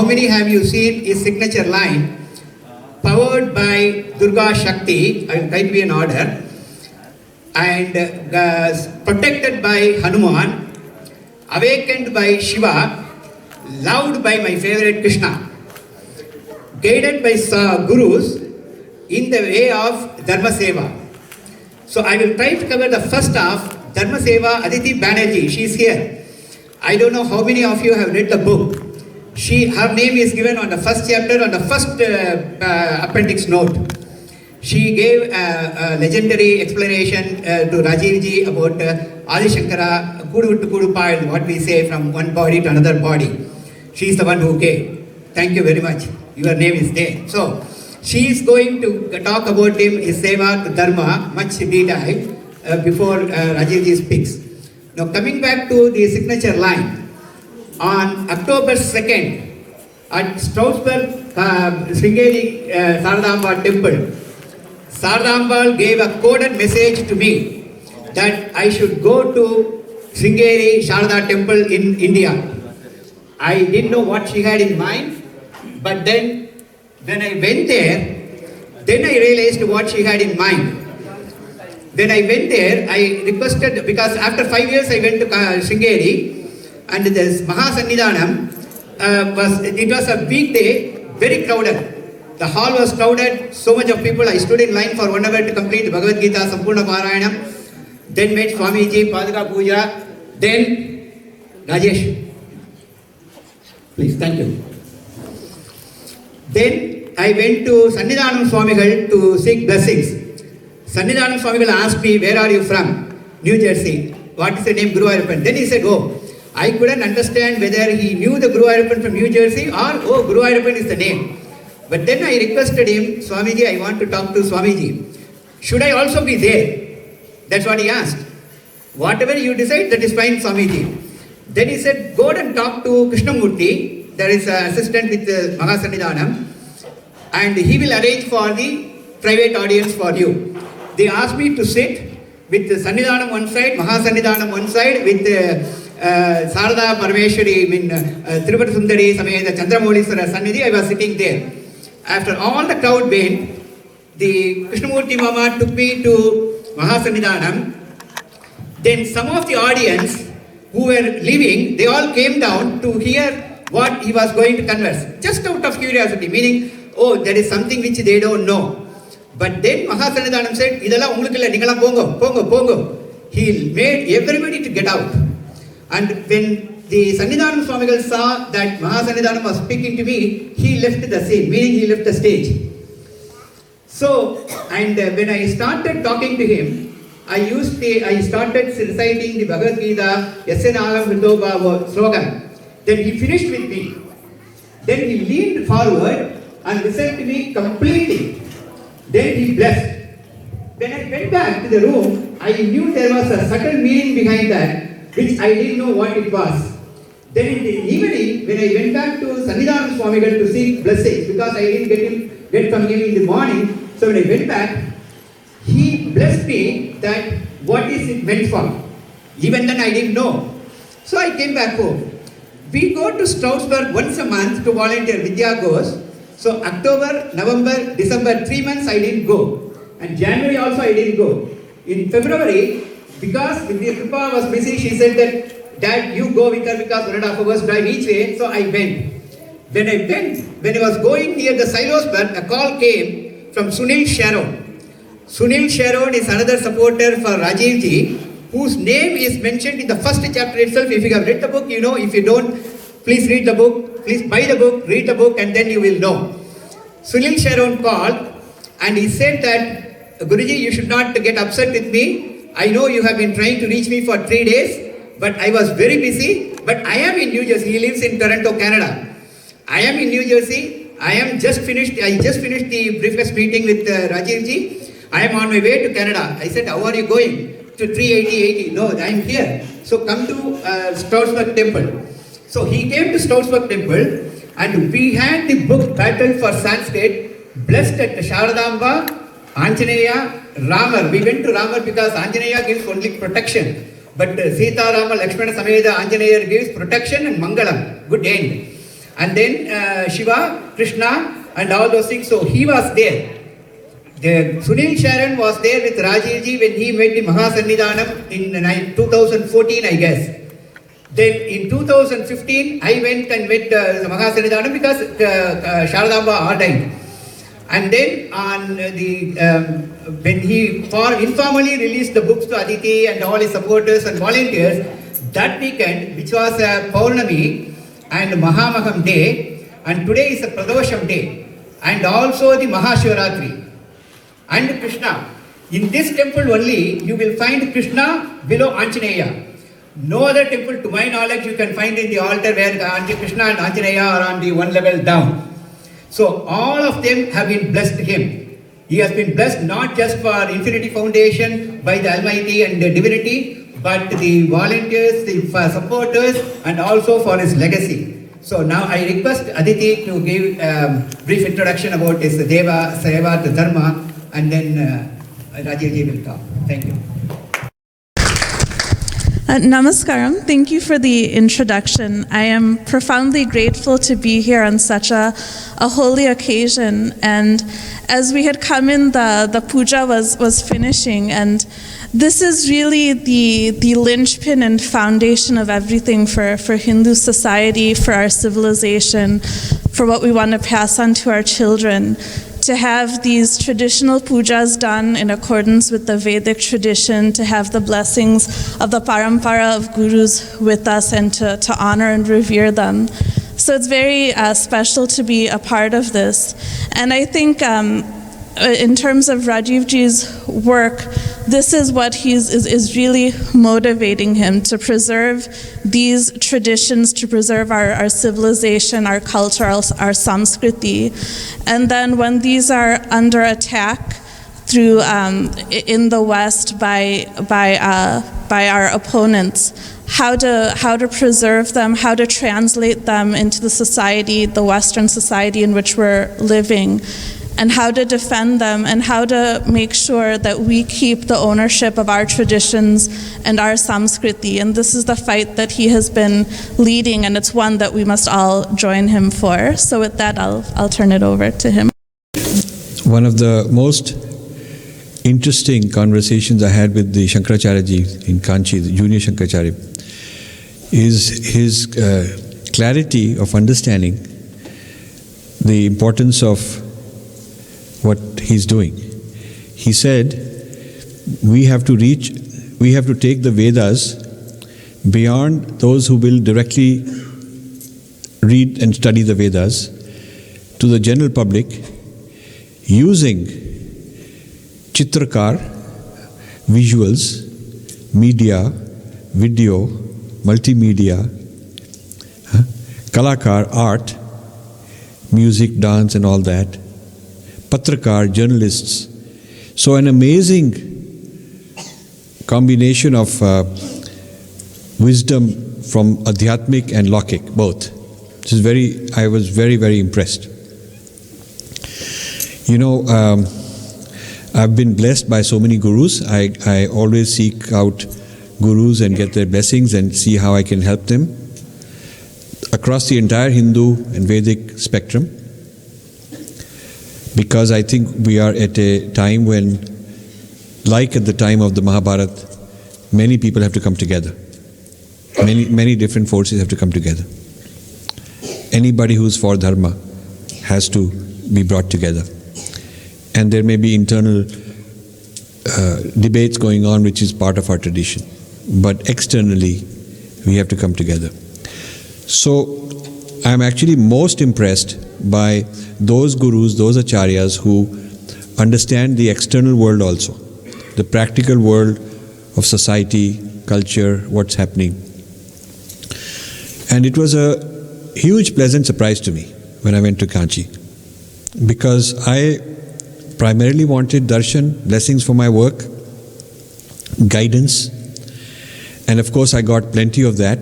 how many have you seen his signature line? Powered by Durga Shakti, I will try to be in order, and protected by Hanuman, awakened by Shiva, loved by my favorite Krishna, guided by gurus in the way of Dharma Seva. So I will try to cover the first half. Dharma Seva, Aditi Banerjee, she is here. I don't know how many of you have read the book. Her name is given on the first chapter, on the first appendix note. She gave a legendary explanation to Rajiv ji about Adi Shankara, Kudu to Kudu pile, what we say from one body to another body. She is the one who gave. Thank you very much. Your name is there. So, she is going to talk about him, his seva to dharma, much detail before Rajiv ji speaks. Now, coming back to the signature line, on October 2nd, at Strasbourg, Sringeri Saradamba temple, Saradambal gave a coded message to me that I should go to Sringeri Sharada temple in India. I didn't know what she had in mind, but then when I went there, then I realized what she had in mind. When I went there, I requested, because after 5 years I went to Sringeri, and this Mahasannidhanam, it was a weekday, very crowded. The hall was crowded, so much of people. I stood in line for 1 hour to complete Bhagavad Gita, Sampurna Parayanam. Then met Swamiji, Padaka Puja. Then Rajesh. Please, thank you. Then I went to Sannidhanam Swamigal to seek blessings. Sannidhanam Swamigal asked me, where are you from? New Jersey. What is the name? Guru Ayappan. Then he said, oh, I couldn't understand whether he knew the Guru Ayappan from New Jersey or, oh, Guru Ayappan is the name. But then I requested him, Swamiji, I want to talk to Swamiji. Should I also be there? That's what he asked. Whatever you decide, that is fine, Swamiji. Then he said, go and talk to Krishnamurti. There is an assistant with Mahasannidhanam, and he will arrange for the private audience for you. They asked me to sit with Sannidhanam one side, Mahasannidhanam one side, with Sarada Parameshwari, Tirupati Sundari, Sameda Chandramoulishwara Sannidhi. I was sitting there. After all the crowd went, the Krishnamurti Mama took me to Mahasannidhanam. Then some of the audience who were leaving, they all came down to hear what he was going to converse, just out of curiosity, meaning, oh, there is something which they don't know. But then Mahasannidhanam said, Idala ungalukilla ningala pongo. He made everybody to get out. And when the Sannidhanam Swamigal saw that Mahasannidhanam was speaking to me, he left the scene, meaning he left the stage. So, and when I started talking to him, I started reciting the Bhagavad Gita, Yasenagam Vritobhava slogan. Then he finished with me. Then he leaned forward and listened to me completely. Then he blessed. When I went back to the room, I knew there was a subtle meaning behind that, which I didn't know what it was. Then in the evening, when I went back to Sannidhanam Swamigal to seek blessings, because I didn't get from him in the morning, so when I went back, he blessed me that what is it meant for. Even then I didn't know. So I came back home. We go to Strasbourg once a month to volunteer. Vidya goes. So October, November, December, 3 months I didn't go. And January also I didn't go. In February, because Vidya Kripa was busy, she said that, Dad, you go with her because 1.5 hours drive each way. So I went. When I was going near the Silosberg, a call came from Sunil Sharon. Sunil Sharon is another supporter for Rajiv ji, whose name is mentioned in the first chapter itself. If you have read the book, you know. If you don't, please read the book. Please buy the book, read the book, and then you will know. Sunil Sharon called and he said that, Guruji, you should not get upset with me. I know you have been trying to reach me for 3 days, but I was very busy. But I am in New Jersey. He lives in Toronto, Canada. I am in New Jersey. I just finished the briefest meeting with Rajiv ji. I am on my way to Canada. I said, how are you going? To 380. No, I am here. So come to Strasbourg temple. So he came to Strasbourg temple and we had the book Battle for Sanskrit, blessed at Sharadamba, Anjaneya, Ramar. We went to Ramar because Anjaneya gives only protection. But Sita, Rama, Lakshmana, Sameda, Anjaneya gives protection and Mangalam, good end. And then Shiva, Krishna, and all those things. So he was there. The Sunil Sharan was there with Rajivji when he made the Mahasannidhanam in 2014, I guess. Then in 2015, I went and met the Mahasannidhanam because Sharadamba ordained. And then on when he informally released the books to Aditi and all his supporters and volunteers, that weekend, which was a Paurnami and Mahamaham day, and today is a Pradosham day, and also the Mahashivaratri. And Krishna. In this temple only, you will find Krishna below Anjaneya. No other temple, to my knowledge, you can find in the altar where Krishna and Anjaneya are on the one level down. So all of them have been blessed him. He has been blessed not just for Infinity Foundation by the Almighty and the Divinity, but the volunteers, the supporters, and also for his legacy. So now I request Aditi to give a brief introduction about his Deva, Seva, the Dharma, and then Rajivji will talk. Thank you. Namaskaram. Thank you for the introduction. I am profoundly grateful to be here on such a holy occasion. And as we had come in, the puja was finishing, and this is really the linchpin and foundation of everything for Hindu society, for our civilization, for what we want to pass on to our children. To have these traditional pujas done in accordance with the Vedic tradition, to have the blessings of the parampara of gurus with us, and to honor and revere them. So it's very special to be a part of this. And I think in terms of Rajivji's work, this is what is really motivating him, to preserve these traditions, to preserve our civilization, our culture, our Sanskriti. And then when these are under attack through in the West by our opponents, how to preserve them, how to translate them into the society, the Western society in which we're living, and how to defend them, and how to make sure that we keep the ownership of our traditions and our Samskriti. And this is the fight that he has been leading, and it's one that we must all join him for. So with that, I'll turn it over to him. One of the most interesting conversations I had with the Shankaracharya ji in Kanchi, the junior Shankaracharya, is his clarity of understanding the importance of what he's doing. He said, we have to take the Vedas beyond those who will directly read and study the Vedas to the general public using Chitrakar, visuals, media, video, multimedia, Kalakar, art, music, dance and all that, Patrakar, journalists. So an amazing combination of wisdom from Adhyatmic and Lokik, both. I was very, very impressed. You know, I've been blessed by so many gurus. I always seek out gurus and get their blessings and see how I can help them across the entire Hindu and Vedic spectrum. Because I think we are at a time when, like at the time of the Mahabharata, many people have to come together. Many different forces have to come together. Anybody who's for dharma has to be brought together. And there may be internal debates going on, which is part of our tradition. But externally, we have to come together. So, I'm actually most impressed by those gurus, those acharyas who understand the external world also, the practical world of society, culture, what's happening. And it was a huge pleasant surprise to me when I went to Kanchi, because I primarily wanted darshan, blessings for my work, guidance, and of course I got plenty of that,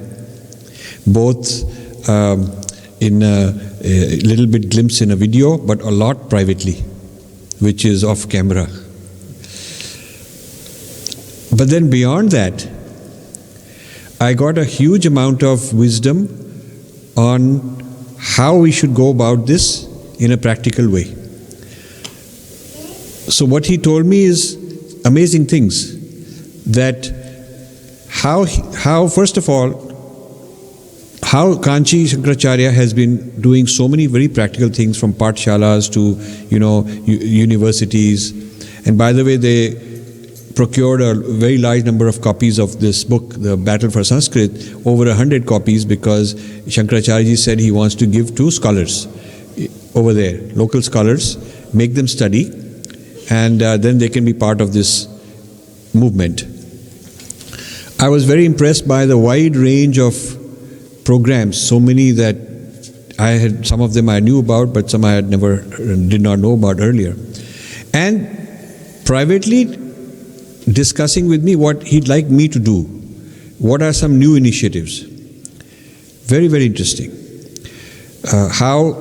both in a little bit glimpse in a video, but a lot privately, which is off camera. But then beyond that, I got a huge amount of wisdom on how we should go about this in a practical way. So what he told me is amazing things, that how first of all, how Kanchi Shankaracharya has been doing so many very practical things, from pathshalas to universities. And by the way, they procured a very large number of copies of this book, the Battle For Sanskrit, over 100 copies, because Shankaracharya said he wants to give to scholars over there, local scholars, make them study, and then they can be part of this movement. I was very impressed by the wide range of programs, so many that some of them I knew about, but some I did not know about earlier. And privately discussing with me what he'd like me to do. What are some new initiatives? Very, very interesting. How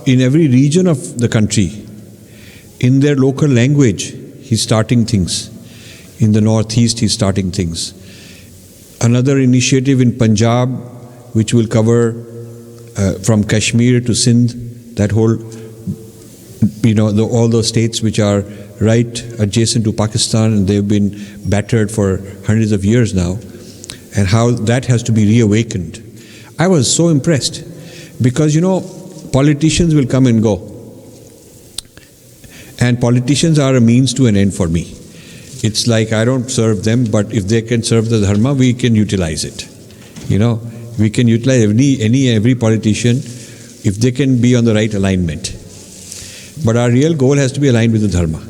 in every region of the country, in their local language, he's starting things. In the Northeast, he's starting things. Another initiative in Punjab, which will cover from Kashmir to Sindh, that whole, all those states which are right adjacent to Pakistan, and they've been battered for hundreds of years now, and how that has to be reawakened. I was so impressed, because politicians will come and go, and politicians are a means to an end for me. It's like I don't serve them, but if they can serve the dharma, we can utilize it. We can utilize every politician if they can be on the right alignment. But our real goal has to be aligned with the dharma.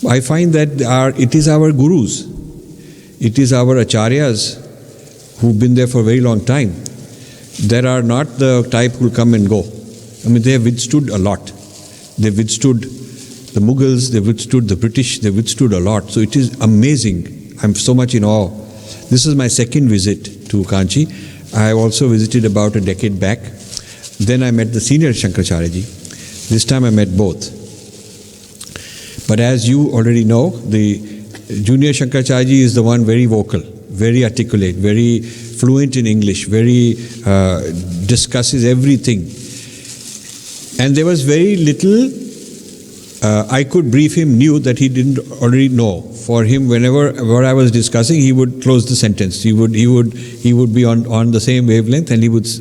I find that it is our gurus, it is our acharyas who've been there for a very long time, that are not the type who will come and go. They have withstood a lot. They've withstood the Mughals, they've withstood the British, they've withstood a lot. So it is amazing. I'm so much in awe. This is my second visit to Kanchi. I also visited about a decade back. Then I met the senior Shankaracharya ji. This time I met both. But as you already know, the junior Shankaracharya ji is the one very vocal, very articulate, very fluent in English, very discusses everything. And there was very little I could brief him new that he didn't already know. For him, whenever what I was discussing, he would close the sentence. He would be on the same wavelength, and he was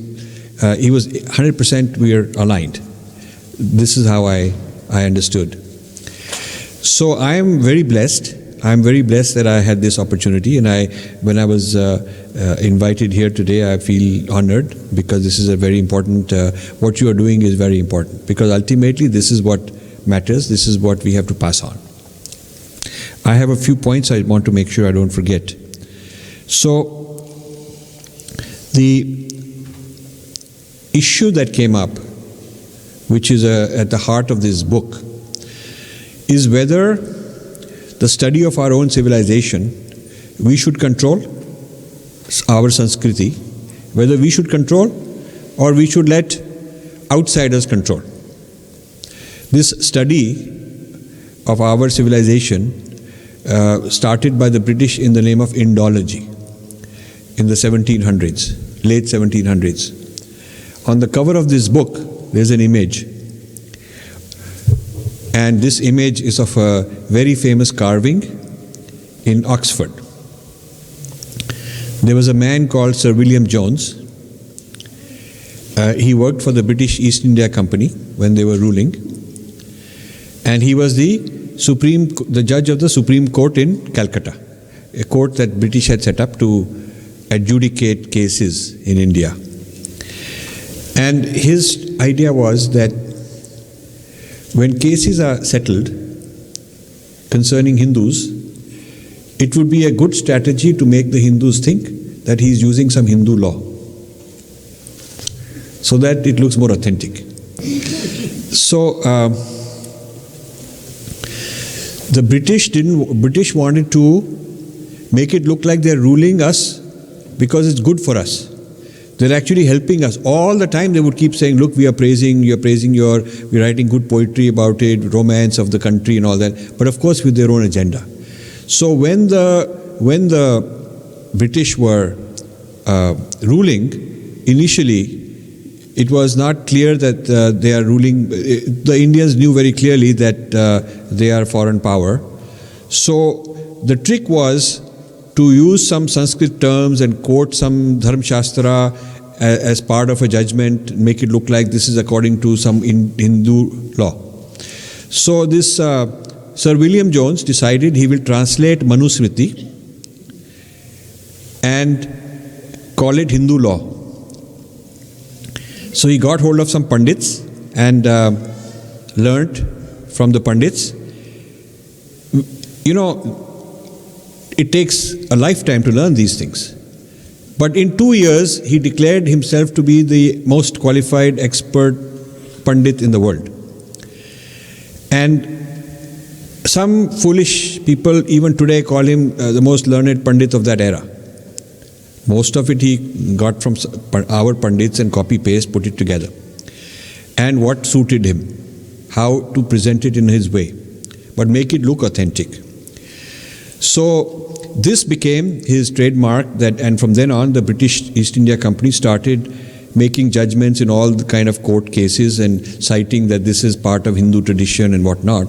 100% we are aligned. This is how I understood. So I am very blessed. I am very blessed that I had this opportunity, and when I was invited here today, I feel honored, because this is a very important. What you are doing is very important, because ultimately this is what matters. This is what we have to pass on. I have a few points I want to make sure I don't forget. So the issue that came up, which is at the heart of this book, is whether the study of our own civilization, we should control our Sanskriti, whether we should control or we should let outsiders control. This study of our civilization started by the British in the name of Indology in the 1700s, late 1700s. On the cover of this book, there's an image. And this image is of a very famous carving in Oxford. There was a man called Sir William Jones. He worked for the British East India Company when they were ruling. And he was the judge of the Supreme Court in Calcutta, a court that British had set up to adjudicate cases in India. And his idea was that when cases are settled concerning Hindus, it would be a good strategy to make the Hindus think that he is using some Hindu law, so that it looks more authentic. So the British wanted to make it look like they're ruling us because it's good for us. They're actually helping us. All the time they would keep saying, look, we're writing good poetry about it, romance of the country and all that, but of course with their own agenda. So when the British were ruling, initially it was not clear that they are ruling. The Indians knew very clearly that they are foreign power. So the trick was to use some Sanskrit terms and quote some Dharma Shastra as part of a judgment, make it look like this is according to some Hindu law. So this Sir William Jones decided he will translate Manusmriti and call it Hindu law. So he got hold of some Pandits and learnt from the Pandits. You know, it takes a lifetime to learn these things. But in 2 years, he declared himself to be the most qualified expert Pandit in the world. And some foolish people even today call him the most learned Pandit of that era. Most of it he got from our Pandits and copy-paste, put it together. And what suited him, how to present it in his way, but make it look authentic. So this became his trademark, and from then on the British East India Company started making judgments in all the kind of court cases and citing that this is part of Hindu tradition and whatnot.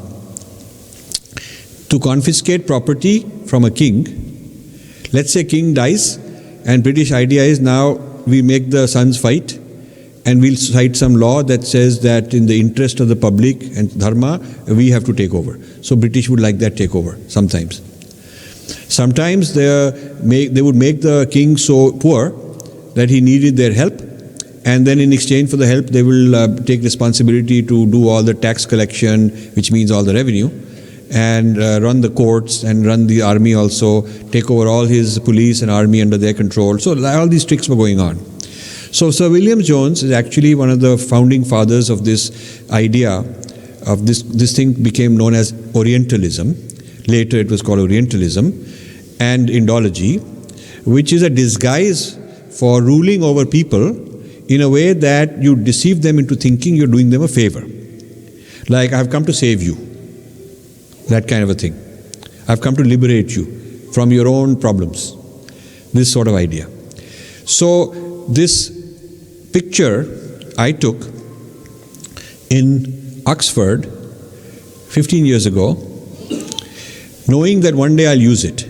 To confiscate property from a king, let's say king dies, and British idea is now we make the sons fight and we'll cite some law that says that in the interest of the public and dharma, we have to take over. So British would like that takeover sometimes. Sometimes they would make the king so poor that he needed their help, and then in exchange for the help they will take responsibility to do all the tax collection, which means all the revenue, and run the courts and run the army also, take over all his police and army under their control. So all these tricks were going on. So Sir William Jones is actually one of the founding fathers of this idea of this thing became known as Orientalism. Later it was called Orientalism and Indology, which is a disguise for ruling over people in a way that you deceive them into thinking you're doing them a favor. Like, I've come to save you. That kind of a thing. I've come to liberate you from your own problems. This sort of idea. So this picture I took in Oxford 15 years ago, knowing that one day I'll use it.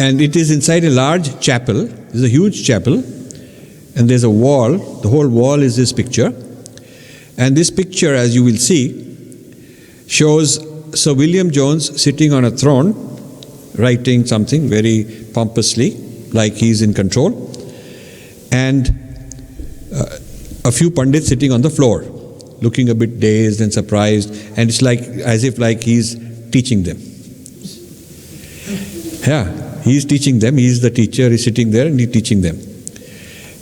And it is inside a large chapel. There's a huge chapel, and there's a wall. The whole wall is this picture. And this picture, as you will see, shows Sir William Jones sitting on a throne, writing something very pompously, like he's in control, and a few Pandits sitting on the floor, looking a bit dazed and surprised, and it's like as if like he's teaching them. Yeah, he's teaching them. He's the teacher. He's sitting there and he's teaching them.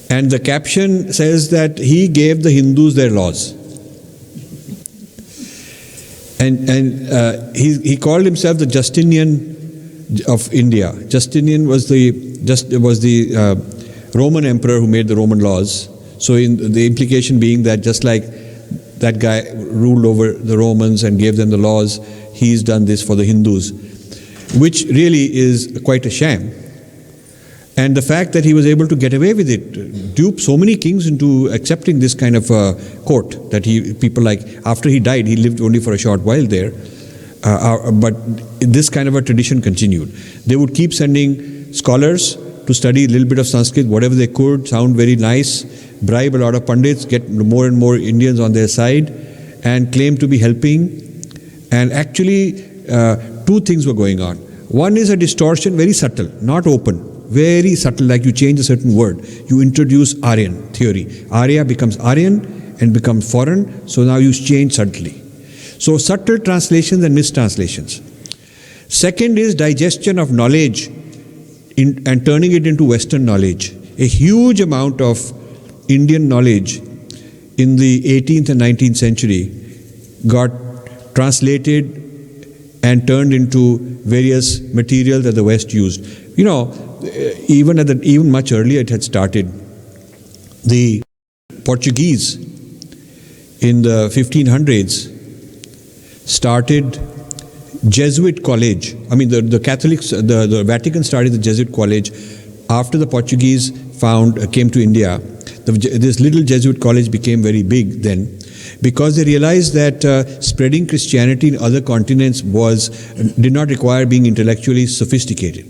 And the caption says that he gave the Hindus their laws. And he called himself the Justinian of India. Justinian was the Roman emperor who made the Roman laws. So in the implication being that just like that guy ruled over the Romans and gave them the laws, he's done this for the Hindus, which really is quite a sham. And the fact that he was able to get away with it, dupe so many kings into accepting this kind of court, that people like, after he died, he lived only for a short while there, but this kind of a tradition continued. They would keep sending scholars to study a little bit of Sanskrit, whatever they could, sound very nice, bribe a lot of Pandits, get more and more Indians on their side, and claim to be helping. And actually, two things were going on. One is a distortion, very subtle, not open. Very subtle, like you change a certain word. You introduce Aryan theory. Arya becomes Aryan and becomes foreign, so now you change subtly. So subtle translations and mistranslations. Second is digestion of knowledge and turning it into Western knowledge. A huge amount of Indian knowledge in the 18th and 19th century got translated and turned into various material that the West used. You know, even much earlier it had started. The Portuguese in the 1500s started Jesuit college. I mean, the Catholics, the Vatican started the Jesuit college after the Portuguese came to India, this little Jesuit college became very big then, because they realized that spreading Christianity in other continents did not require being intellectually sophisticated.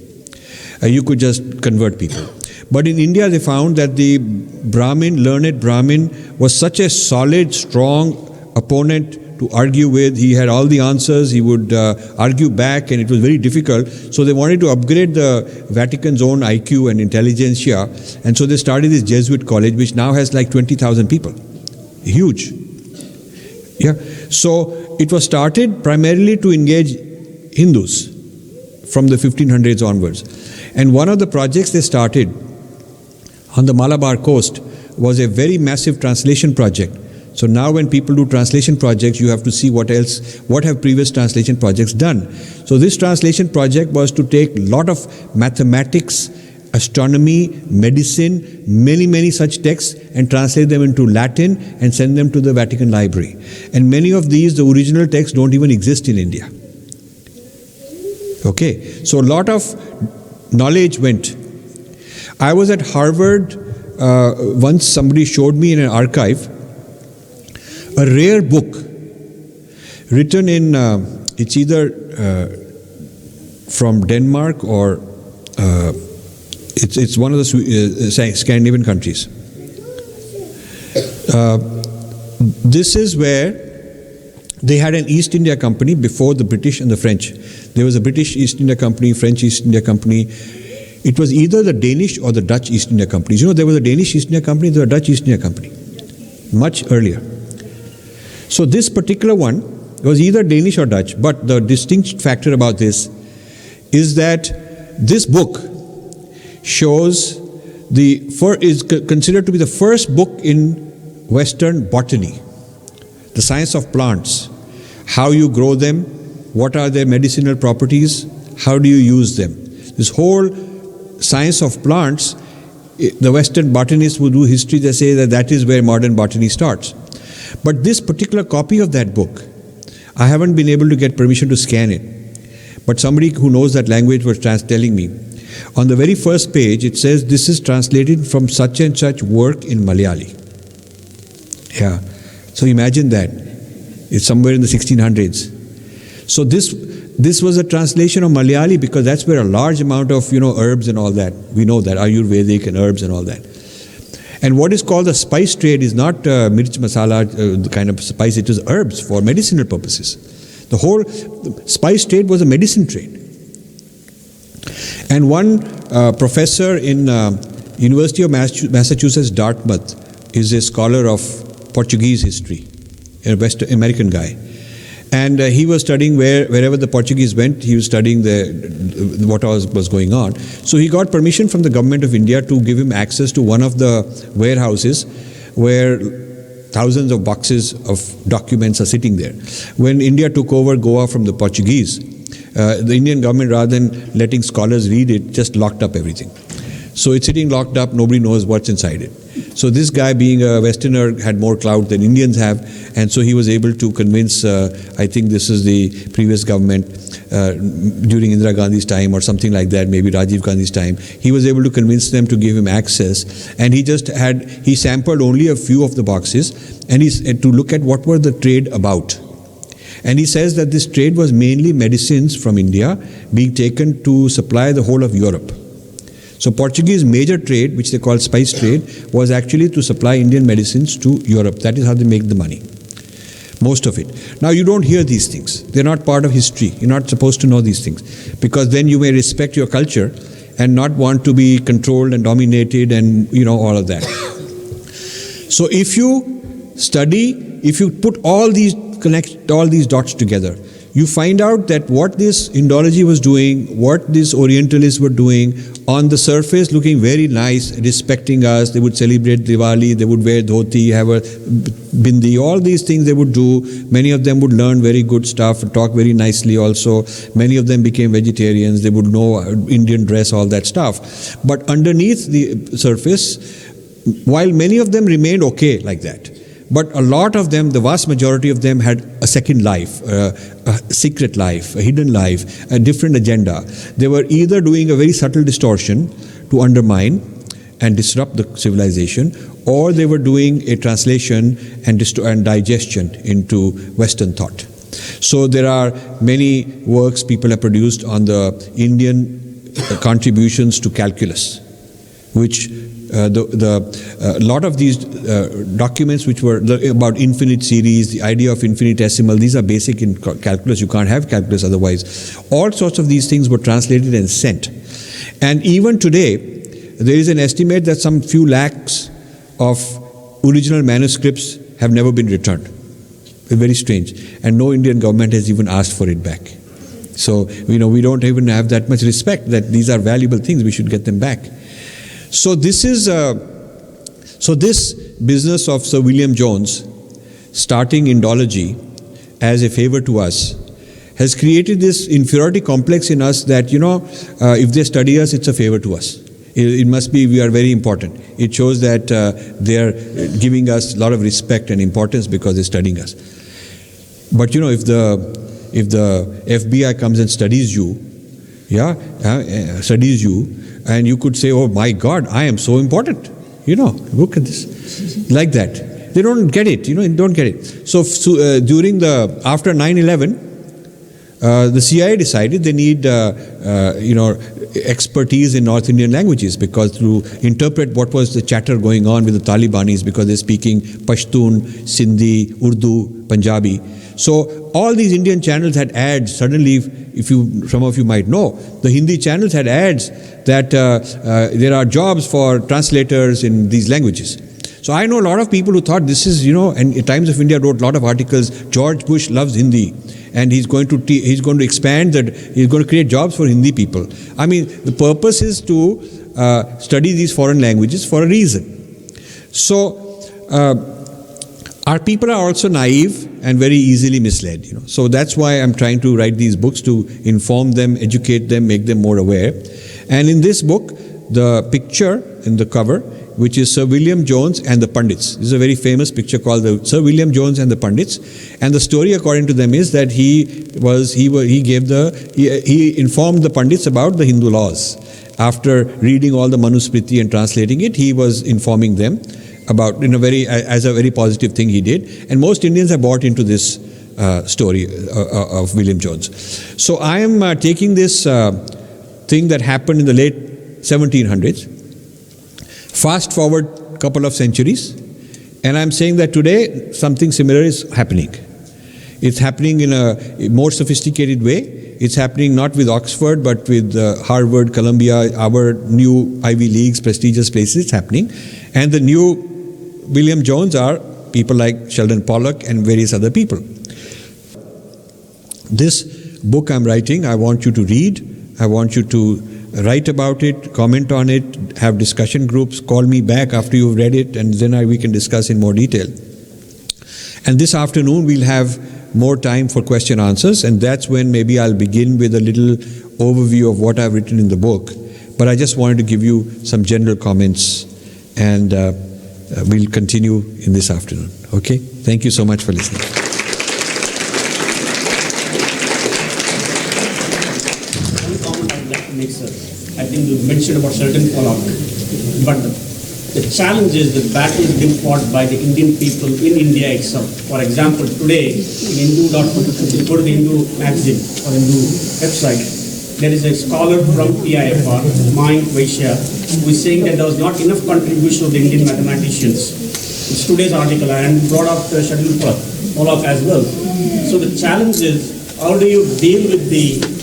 You could just convert people. But in India, they found that the learned Brahmin, was such a solid, strong opponent to argue with. He had all the answers. He would argue back, and it was very difficult. So they wanted to upgrade the Vatican's own IQ and intelligentsia, and so they started this Jesuit college, which now has like 20,000 people. Huge. Yeah. So it was started primarily to engage Hindus from the 1500s onwards. And one of the projects they started on the Malabar coast was a very massive translation project. So now when people do translation projects, you have to see what have previous translation projects done. So this translation project was to take a lot of mathematics, astronomy, medicine, many such texts, and translate them into Latin and send them to the Vatican Library. And many of these, the original texts, don't even exist in India. Okay, so a lot of knowledge went. I was at Harvard, once somebody showed me in an archive a rare book written in, it's either from Denmark or it's one of the Scandinavian countries. This is where they had an East India Company before the British and the French. There was a British East India Company, French East India Company. It was either the Danish or the Dutch East India Companies. You know, there was a Danish East India Company, there was a Dutch East India Company, much earlier. So this particular one was either Danish or Dutch, but the distinct factor about this is that this book shows is considered to be the first book in Western botany, the science of plants, how you grow them, what are their medicinal properties, how do you use them. This whole science of plants, the Western botanists who do history, they say that is where modern botany starts. But this particular copy of that book, I haven't been able to get permission to scan it. But somebody who knows that language was telling me. On the very first page, it says, this is translated from such and such work in Malayali. Yeah. So imagine that. It's somewhere in the 1600s. So this was a translation of Malayali because that's where a large amount of, herbs and all that. We know that, Ayurvedic and herbs and all that. And what is called the spice trade is not mirch masala, the kind of spice, it is herbs for medicinal purposes. The whole spice trade was a medicine trade. And one professor in University of Massachusetts, Dartmouth, is a scholar of Portuguese history, a West American guy. And he was studying wherever the Portuguese went, he was studying what was going on. So he got permission from the government of India to give him access to one of the warehouses where thousands of boxes of documents are sitting there. When India took over Goa from the Portuguese, the Indian government, rather than letting scholars read it, just locked up everything. So it's sitting locked up, nobody knows what's inside it. So this guy, being a Westerner, had more clout than Indians have, and so he was able to convince, I think this is the previous government, during Indira Gandhi's time or something like that, maybe Rajiv Gandhi's time, he was able to convince them to give him access, and he sampled only a few of the boxes, and to look at what were the trade about. And he says that this trade was mainly medicines from India being taken to supply the whole of Europe. So Portuguese major trade, which they call spice trade, was actually to supply Indian medicines to Europe. That is how they make the money, most of it. Now you don't hear these things. They're not part of history. You're not supposed to know these things, because then you may respect your culture and not want to be controlled and dominated and all of that. So if you connect all these dots together, you find out that what this Indology was doing, what these Orientalists were doing, on the surface looking very nice, respecting us, they would celebrate Diwali, they would wear dhoti, have a bindi, all these things they would do. Many of them would learn very good stuff, talk very nicely also. Many of them became vegetarians, they would know Indian dress, all that stuff. But underneath the surface, while many of them remained okay like that, but a lot of them, the vast majority of them, had a second life, a secret life, a hidden life, a different agenda. They were either doing a very subtle distortion to undermine and disrupt the civilization, or they were doing a translation and digestion into Western thought. So there are many works people have produced on the Indian contributions to calculus, which a lot of these documents which were about infinite series, the idea of infinitesimal, these are basic in calculus. You can't have calculus otherwise. All sorts of these things were translated and sent. And even today, there is an estimate that some few lakhs of original manuscripts have never been returned. Very strange. And no Indian government has even asked for it back. So, we don't even have that much respect that these are valuable things, we should get them back. So this is, this business of Sir William Jones starting Indology as a favor to us has created this inferiority complex in us that, if they study us, it's a favor to us. It must be, we are very important. It shows that they are giving us a lot of respect and importance because they're studying us. But if the FBI comes and studies you, and you could say, oh my God, I am so important. Look at this. Like that. They don't get it, don't get it. So after 9/11, the CIA decided they need, expertise in North Indian languages, because to interpret what was the chatter going on with the Talibanis, because they're speaking Pashtun, Sindhi, Urdu, Punjabi. So all these Indian channels had ads. Suddenly, some of you might know, the Hindi channels had ads that there are jobs for translators in these languages. So I know a lot of people who thought this is, and Times of India wrote a lot of articles, George Bush loves Hindi, and he's going to expand that, he's going to create jobs for Hindi people. I mean, the purpose is to study these foreign languages for a reason. So our people are also naive and very easily misled. So that's why I'm trying to write these books, to inform them, educate them, make them more aware. And in this book, the picture in the cover, which is Sir William Jones and the Pandits. This is a very famous picture called the Sir William Jones and the Pandits. And the story, according to them, is that he informed the Pandits about the Hindu laws. After reading all the Manusmriti and translating it, he was informing them about, as a very positive thing he did. And most Indians have bought into this story of William Jones. So I am taking this thing that happened in the late 1700s, fast forward a couple of centuries, and I'm saying that today something similar is happening. It's happening in a more sophisticated way. It's happening not with Oxford, but with Harvard, Columbia, our new Ivy Leagues, prestigious places. It's happening. And the new William Jones are people like Sheldon Pollock and various other people. This book I'm writing, I want you to read. I want you to write about it, comment on it, have discussion groups, call me back after you've read it, and then we can discuss in more detail. And this afternoon we'll have more time for question answers, and that's when maybe I'll begin with a little overview of what I've written in the book. But I just wanted to give you some general comments, and we'll continue in this afternoon. Okay? Thank you so much for listening. I think you mentioned about Sheldon Pollock, but the challenge is the battle is being fought by the Indian people in India itself. For example, today in Hindu.com, if you go to the Hindu magazine or Hindu website, there is a scholar from PIFR, Mayank Vaishya, who is saying that there was not enough contribution of the Indian mathematicians. It's today's article, and brought up Sheldon Pollock as well. So the challenge is, how do you deal with the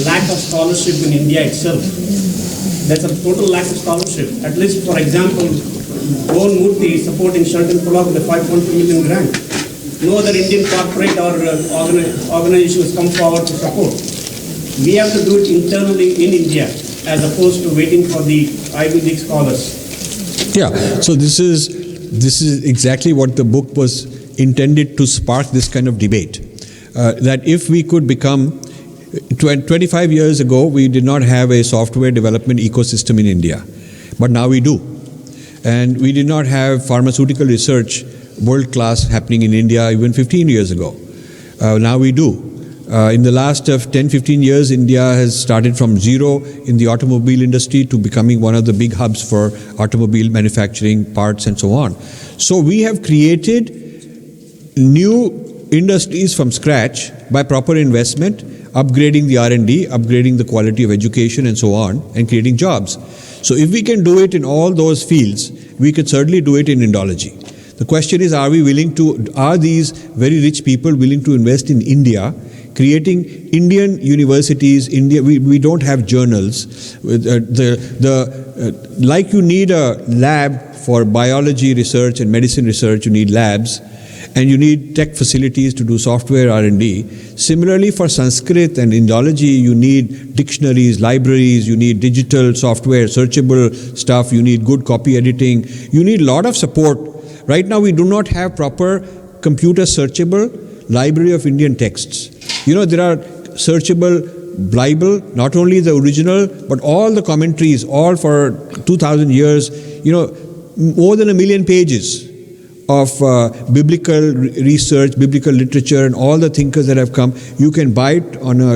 lack of scholarship in India itself? There's a total lack of scholarship. At least, for example, Goan Murthy is supporting Sheldon Pollock with a 5.2 million grant. No other Indian corporate or organization has come forward to support. We have to do it internally in India, as opposed to waiting for the Ivy League scholars. Yeah, so this is exactly what the book was intended to spark, this kind of debate. That if we could become 25 years ago, we did not have a software development ecosystem in India, but now we do. And we did not have pharmaceutical research world class happening in India even 15 years ago. Now we do. In the last 10-15 years, India has started from zero in the automobile industry to becoming one of the big hubs for automobile manufacturing, parts and so on. So we have created new industries from scratch by proper investment, upgrading the R&D, upgrading the quality of education and so on, and creating jobs. So if we can do it in all those fields, we could certainly do it in Indology. The question is, are these very rich people willing to invest in India, creating Indian universities? We don't have journals. Like you need a lab for biology research and medicine research, you need labs, and you need tech facilities to do software R&D. Similarly, for Sanskrit and Indology, you need dictionaries, libraries, you need digital software, searchable stuff, you need good copy editing, you need a lot of support. Right now, we do not have proper computer searchable library of Indian texts. There are searchable Bible, not only the original, but all the commentaries, all for 2,000 years, more than 1 million pages of biblical research, biblical literature, and all the thinkers that have come. You can buy it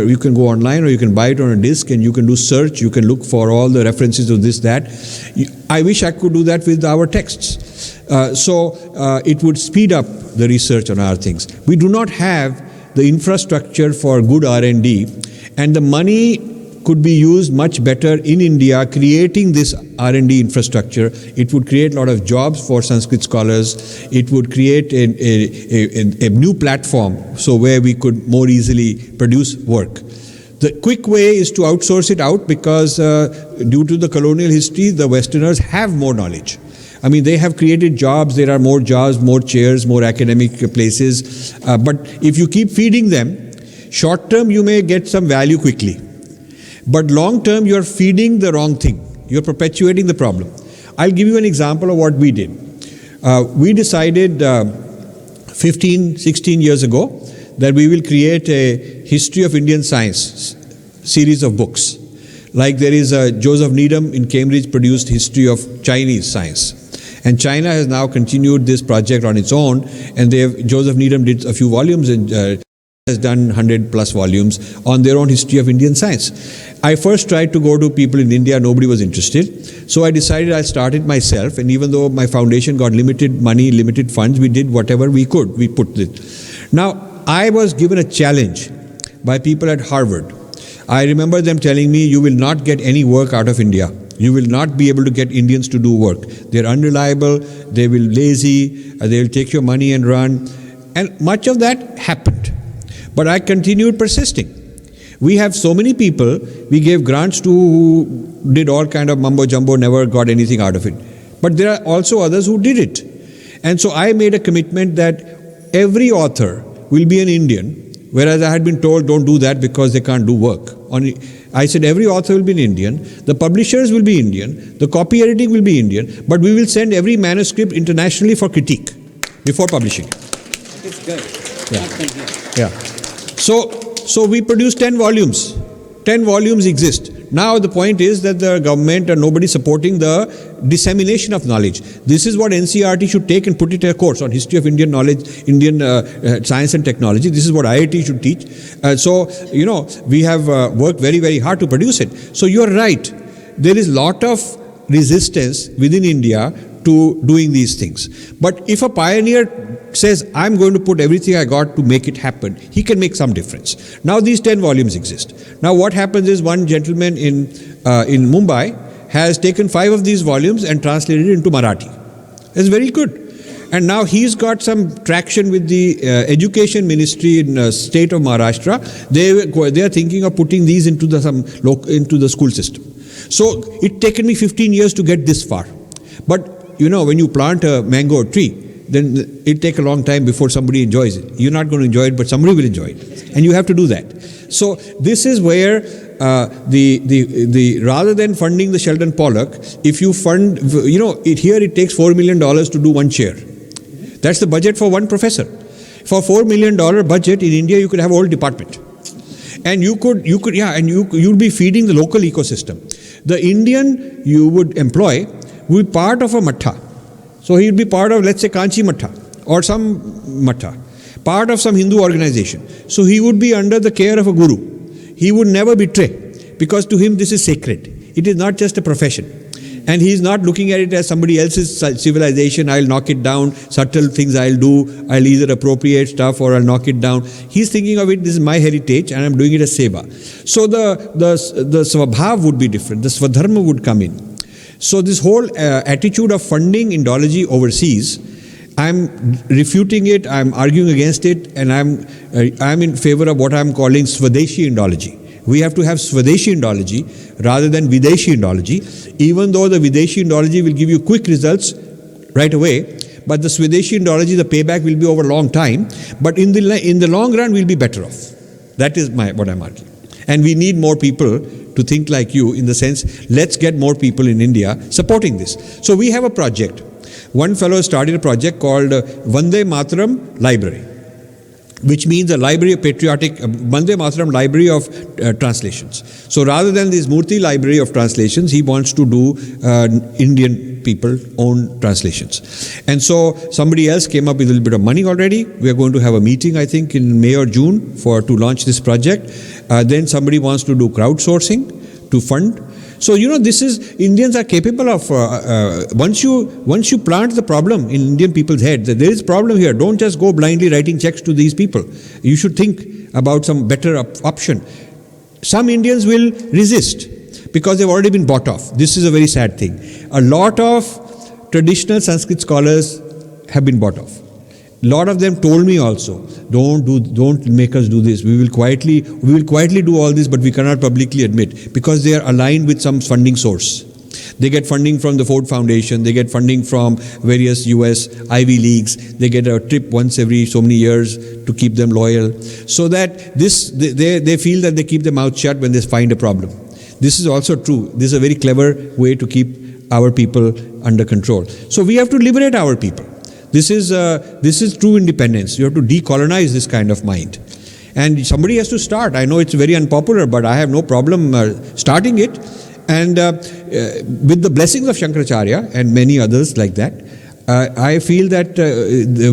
you can go online, or you can buy it on a disc, and you can do search, you can look for all the references of this, that. I wish I could do that with our texts. So it would speed up the research on our things. We do not have the infrastructure for good R&D, and the money could be used much better in India creating this R&D infrastructure. It would create a lot of jobs for Sanskrit scholars. It would create a new platform where we could more easily produce work. The quick way is to outsource it out, because due to the colonial history, the Westerners have more knowledge. I mean, they have created jobs, there are more jobs, more chairs, more academic places. But if you keep feeding them, short term you may get some value quickly. But long term, you're feeding the wrong thing. You're perpetuating the problem. I'll give you an example of what we did. We decided 15, 16 years ago that we will create a history of Indian science series of books. Like there is Joseph Needham in Cambridge produced history of Chinese science. And China has now continued this project on its own, and Joseph Needham did a few volumes, and has done 100 plus volumes on their own history of Indian science. I first tried to go to people in India, nobody was interested. So I decided I'll start it myself, and even though my foundation got limited money, limited funds, we did whatever we could. We put it. Now, I was given a challenge by people at Harvard. I remember them telling me, you will not get any work out of India. You will not be able to get Indians to do work. They're unreliable, they will lazy, they will take your money and run. And much of that happened. But I continued persisting. We have so many people we gave grants to who did all kind of mumbo jumbo, never got anything out of it. But there are also others who did it. And so I made a commitment that every author will be an Indian, whereas I had been told don't do that because they can't do work. I said every author will be an Indian, the publishers will be Indian, the copy editing will be Indian, but we will send every manuscript internationally for critique before publishing it. It's good. Yeah. So we produced 10 volumes. 10 volumes exist. Now the point is that the government and nobody supporting the dissemination of knowledge. This is what NCERT should take and put it in a course on history of Indian knowledge, Indian science and technology. This is what IIT should teach. We have worked very, very hard to produce it. So you're right. There is a lot of resistance within India to doing these things. But if a pioneer says, I'm going to put everything I got to make it happen, he can make some difference. Now these 10 volumes exist. Now what happens is one gentleman in Mumbai has taken 5 of these volumes and translated it into Marathi. It's very good. And now he's got some traction with the education ministry in the state of Maharashtra. They are thinking of putting these into the school system. So it's taken me 15 years to get this far. But when you plant a mango tree, then it takes a long time before somebody enjoys it. You're not going to enjoy it, but somebody will enjoy it. And you have to do that. So this is where rather than funding the Sheldon Pollock, if you fund, here it takes $4 million to do one chair. That's the budget for one professor. For $4 million budget in India, you could have a whole department. And you'd be feeding the local ecosystem. The Indian you would employ would be part of a matha. So he would be part of, let's say, Kanchi Matha or some matha. part of some Hindu organization. So he would be under the care of a guru. He would never betray, because to him this is sacred. It is not just a profession. And he is not looking at it as somebody else's civilization. I'll knock it down, subtle things I'll do, I'll either appropriate stuff or I'll knock it down. He's thinking of it, this is my heritage and I'm doing it as seva. So the svabhav would be different, the swadharma would come in. So this whole attitude of funding Indology overseas, I'm refuting it, I'm arguing against it, and I'm in favor of what I'm calling Swadeshi Indology. We have to have Swadeshi Indology rather than Videshi Indology, even though the Videshi Indology will give you quick results right away, but the Swadeshi Indology, the payback will be over a long time, but in the long run we'll be better off. That is what I'm arguing. And we need more people to think like you, in the sense, let's get more people in India supporting this. So we have a project. One fellow started a project called Vande Mataram Library, which means a library of patriotic, Vande Mataram library of translations. So rather than this Murthy library of translations, he wants to do Indian people own translations. And so somebody else came up with a little bit of money already. We are going to have a meeting, I think, in May or June to launch this project. Then somebody wants to do crowdsourcing to fund. So, this is, Indians are capable of, once you plant the problem in Indian people's heads, that there is a problem here, don't just go blindly writing checks to these people. You should think about some better option. Some Indians will resist because they've already been bought off. This is a very sad thing. A lot of traditional Sanskrit scholars have been bought off. A lot of them told me also, don't make us do this. We will quietly do all this, but we cannot publicly admit, because they are aligned with some funding source. They get funding from the Ford Foundation, they get funding from various US Ivy Leagues, they get a trip once every so many years to keep them loyal, so that they feel that they keep their mouth shut when they find a problem. This is also true. This is a very clever way to keep our people under control. So we have to liberate our people. This is true independence. You have to decolonize this kind of mind. And somebody has to start. I know it's very unpopular, but I have no problem starting it. And with the blessings of Shankaracharya and many others like that, I feel that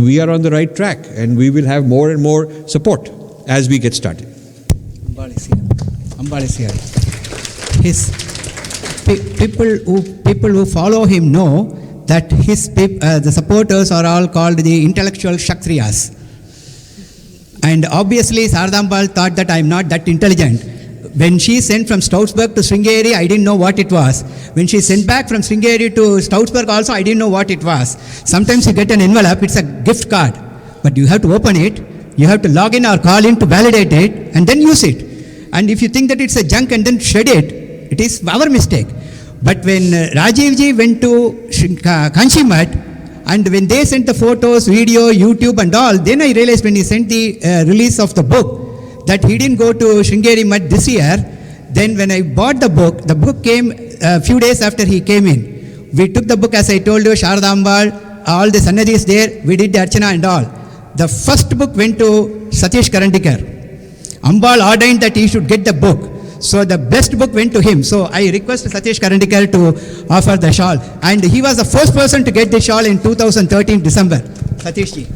we are on the right track, and we will have more and more support as we get started. Ambal is here. His people who follow him know that the supporters are all called the intellectual Kshatriyas. And obviously Saradambal thought that I am not that intelligent. When she sent from Stoutsburg to Sringeri, I didn't know what it was. When she sent back from Sringeri to Stoutsburg also, I didn't know what it was. Sometimes you get an envelope, it's a gift card. But you have to open it, you have to log in or call in to validate it, and then use it. And if you think that it's a junk and then shred it, it is our mistake. But when Rajivji went to Kanchi Mat, and when they sent the photos, video, YouTube and all, then I realized when he sent the release of the book, that he didn't go to Sringeri Mat this year. Then when I bought the book came a few days after he came in. We took the book, as I told you, Sharadambal, all the Sannadhis there, we did the Archana and all. The first book went to Satish Karandikar. Ambal ordained that he should get the book. So the best book went to him. So I request Satish Karandikar to offer the shawl. And he was the first person to get the shawl in 2013 December. Satish ji.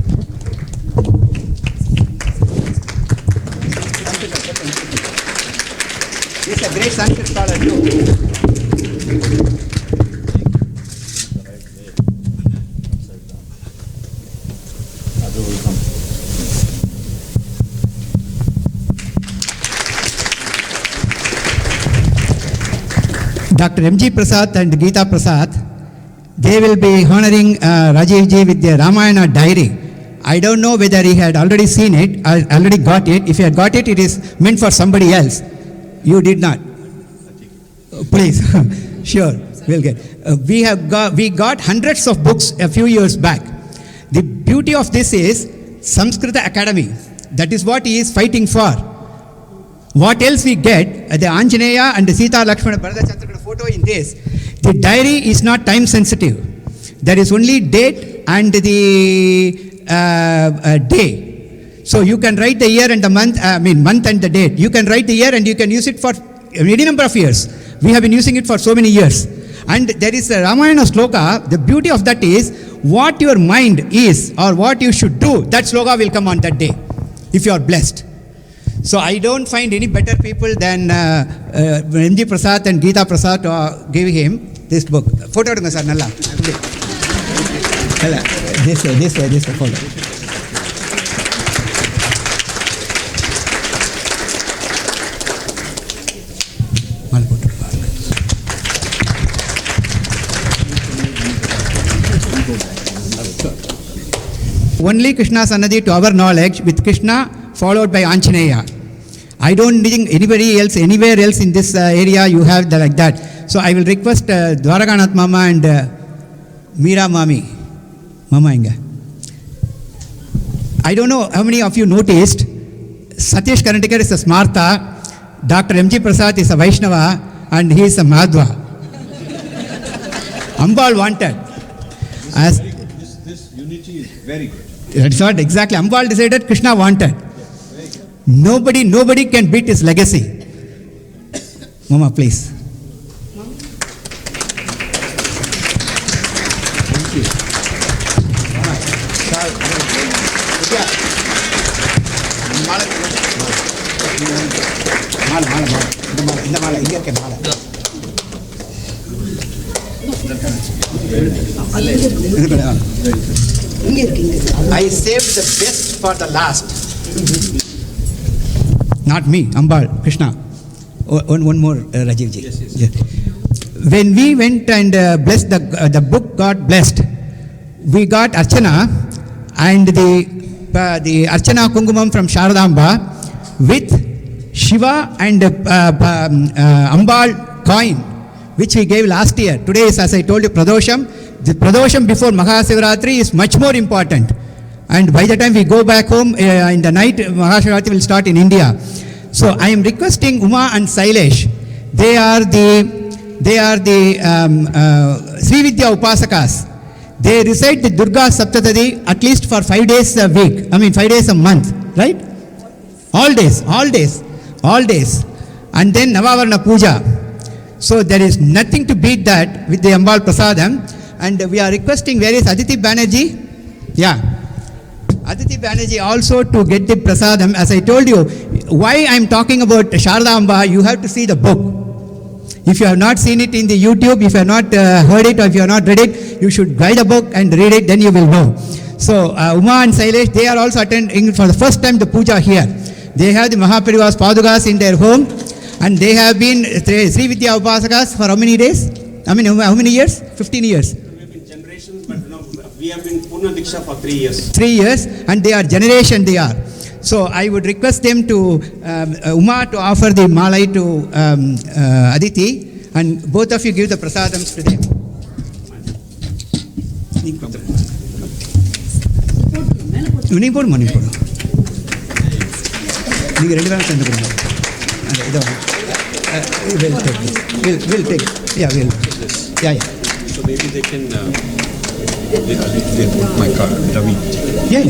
He's a great Sanskrit scholar too. Dr. M.G. Prasad and Geeta Prasad, they will be honoring Rajivji with the Ramayana diary. I don't know whether he had already seen it, or already got it. If he had got it, it is meant for somebody else. You did not. Please, sure, we'll get. We got hundreds of books a few years back. The beauty of this is Samskrita Academy. That is what he is fighting for. What else we get, the Anjaneya and the Sita Lakshmana Bharata Chandraguna photo in this, the diary is not time sensitive. There is only date and the day. So you can write the year and the month, month and the date. You can write the year and you can use it for any number of years. We have been using it for so many years. And there is a Ramayana sloka. The beauty of that is, what your mind is or what you should do, that sloka will come on that day, if you are blessed. So I don't find any better people than M.G. Prasad and Geeta Prasad to give him this book. Photo edunga sir, nalla. This way, photo. Only Krishna Sannadhi to our knowledge, with Krishna followed by Anjaneya. I don't think anybody else, anywhere else in this area you have like that. So I will request Dwaraganath Mama and Meera Mami. Mama Inga. I don't know how many of you noticed, Satish Karantikar is a Smartha, Dr. M.G. Prasad is a Vaishnava, and he is a Madhva. Ambal wanted. As This unity is very good. that's what exactly Ambal decided, Krishna wanted. Nobody can beat his legacy. Mama, please. Thank you. I saved the best for the last. Not me, Ambal, Krishna. One more, Rajiv ji. Yes. When we went and blessed, the book got blessed, we got Archana and the Archana Kungumam from Sharadamba with Shiva and Ambal coin, which we gave last year. Today is, as I told you, Pradosham. The Pradosham before Mahasivaratri is much more important. And by the time we go back home in the night, Mahashivaratri will start in India. So I am requesting Uma and Sailesh. They are the Srividya Upasakas. They recite the Durga Saptatadi at least for 5 days a week. 5 days a month, right? All days. And then Navavarna Puja. So there is nothing to beat that with the Ambal Prasadam. And we are requesting, where is Aditi Banerjee? Yeah. Aditi Banerjee also to get the Prasadam. As I told you, why I am talking about Sharadamba, you have to see the book. If you have not seen it in the YouTube, if you have not heard it, or if you have not read it, you should buy the book and read it, then you will know. So Uma and Sailesh, they are also attending for the first time the puja here. They have the Mahapariva's Padukas in their home, and they have been Sri Vidya Upasakas for how many days? How many years? 15 years. We have been generations, but we have been Purna Diksha for 3 years. 3 years, and they are generation they are. So I would request them to, Uma to offer the malai to Aditi, and both of you give the prasadams to them. We'll take this. We'll take it. Yeah, we'll. Yeah. So maybe they can they put my card, Ravi. Yeah.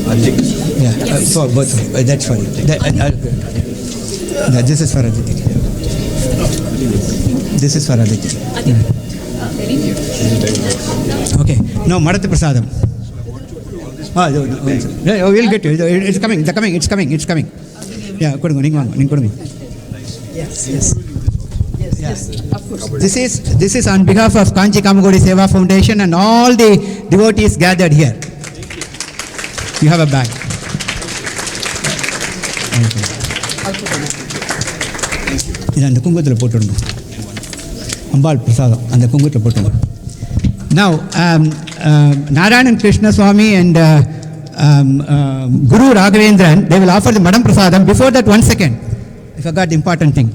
I'll take this. Yeah, for both. That's for you. This is for Aditi. This is for Aditi. Okay. No, Maratha Prasadam. We'll get you. It's coming. Yeah, Yes, of course. This is on behalf of Kanchi Kamagodi Seva Foundation and all the devotees gathered here. You have a bag. And the Kungutra Poturno. Ambal Prasada and the Kungutra Poturno. Now, Narayan and Krishna Swami and Guru Raghavendran, they will offer the Madam Prasadam. Before that, 1 second. I forgot the important thing.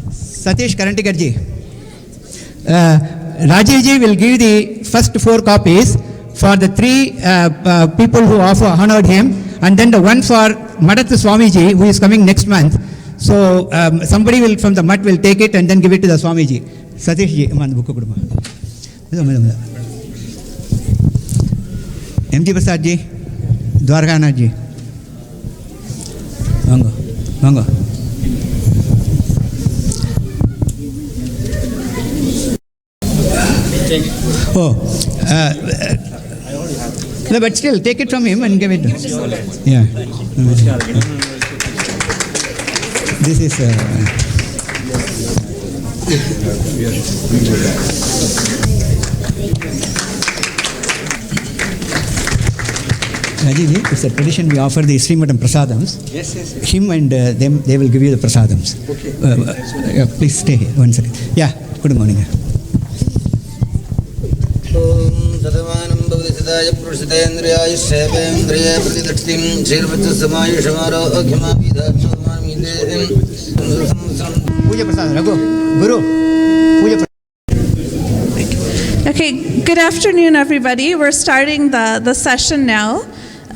Satish Karantikarji. Rajiv ji will give the first 4 copies for the 3 people who honored him, and then the one for Madath Swamiji, who is coming next month. So somebody will from the Mat will take it and then give it to the Swamiji. Satish ji, M.G. Prasad ji, Dwarkanath ji. Vango. Oh. No, but still, take it from him and give it. Yeah. This is. Rajiv, it's a tradition we offer the Srimadam Prasadams. Yes. Him and them, they will give you the Prasadams. Okay. Please stay here 1 second. Yeah, good morning. Puja Prasad, Raghu, Guru. Puja Prasad. Okay, good afternoon, everybody. We're starting the session now.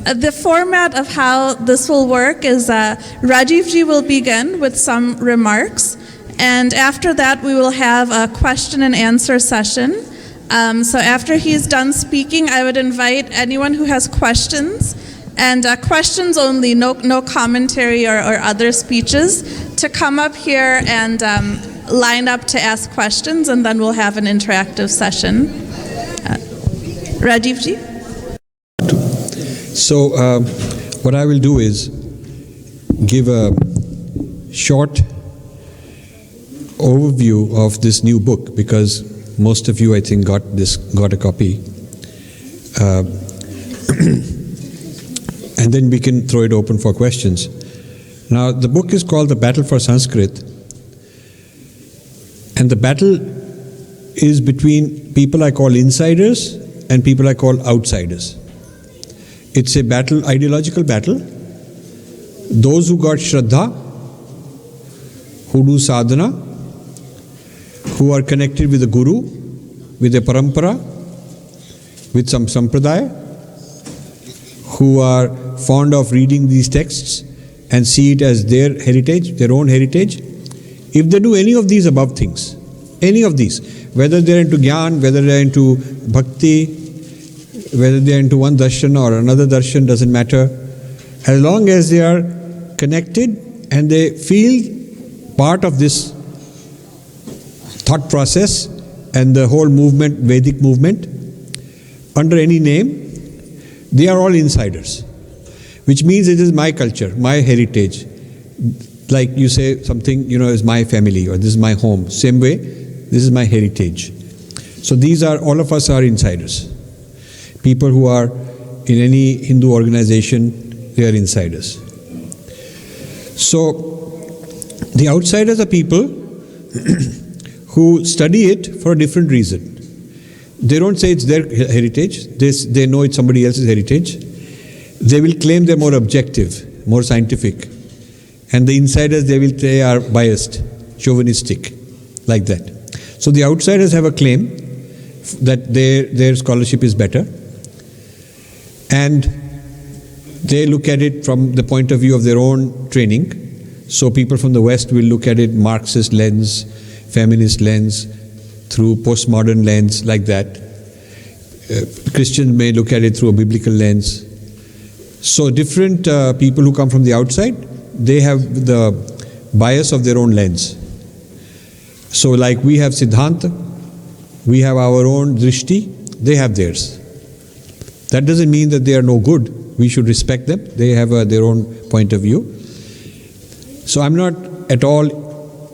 The format of how this will work is Rajivji will begin with some remarks, and after that we will have a question and answer session. So after he's done speaking, I would invite anyone who has questions, and questions only, no commentary or other speeches, to come up here and line up to ask questions, and then we'll have an interactive session. Rajivji? So what I will do is give a short overview of this new book, because most of you, I think, got a copy, and then we can throw it open for questions. Now, the book is called The Battle for Sanskrit, and the battle is between people I call insiders and people I call outsiders. It's a battle, ideological battle. Those who got Shraddha, who do sadhana, who are connected with the Guru, with a parampara, with some sampradaya, who are fond of reading these texts and see it as their heritage, their own heritage. If they do any of these above things, any of these, whether they're into Gyan, whether they're into Bhakti, whether they're into one darshan or another darshan, doesn't matter. As long as they are connected and they feel part of this thought process and the whole movement, Vedic movement, under any name, they are all insiders. Which means it is my culture, my heritage. Like you say something, is my family or this is my home. Same way, this is my heritage. So these are, all of us are insiders. People who are in any Hindu organization, they are insiders. So the outsiders are people who study it for a different reason. They don't say it's their heritage. They know it's somebody else's heritage. They will claim they're more objective, more scientific. And the insiders, they will say, are biased, chauvinistic, like that. So the outsiders have a claim that their scholarship is better. And they look at it from the point of view of their own training. So people from the West will look at it Marxist lens, feminist lens, through postmodern lens, like that. Christians may look at it through a biblical lens. So different people who come from the outside, they have the bias of their own lens. So like we have Siddhanta, we have our own Drishti, they have theirs. That doesn't mean that they are no good. We should respect them. They have their own point of view. So I'm not at all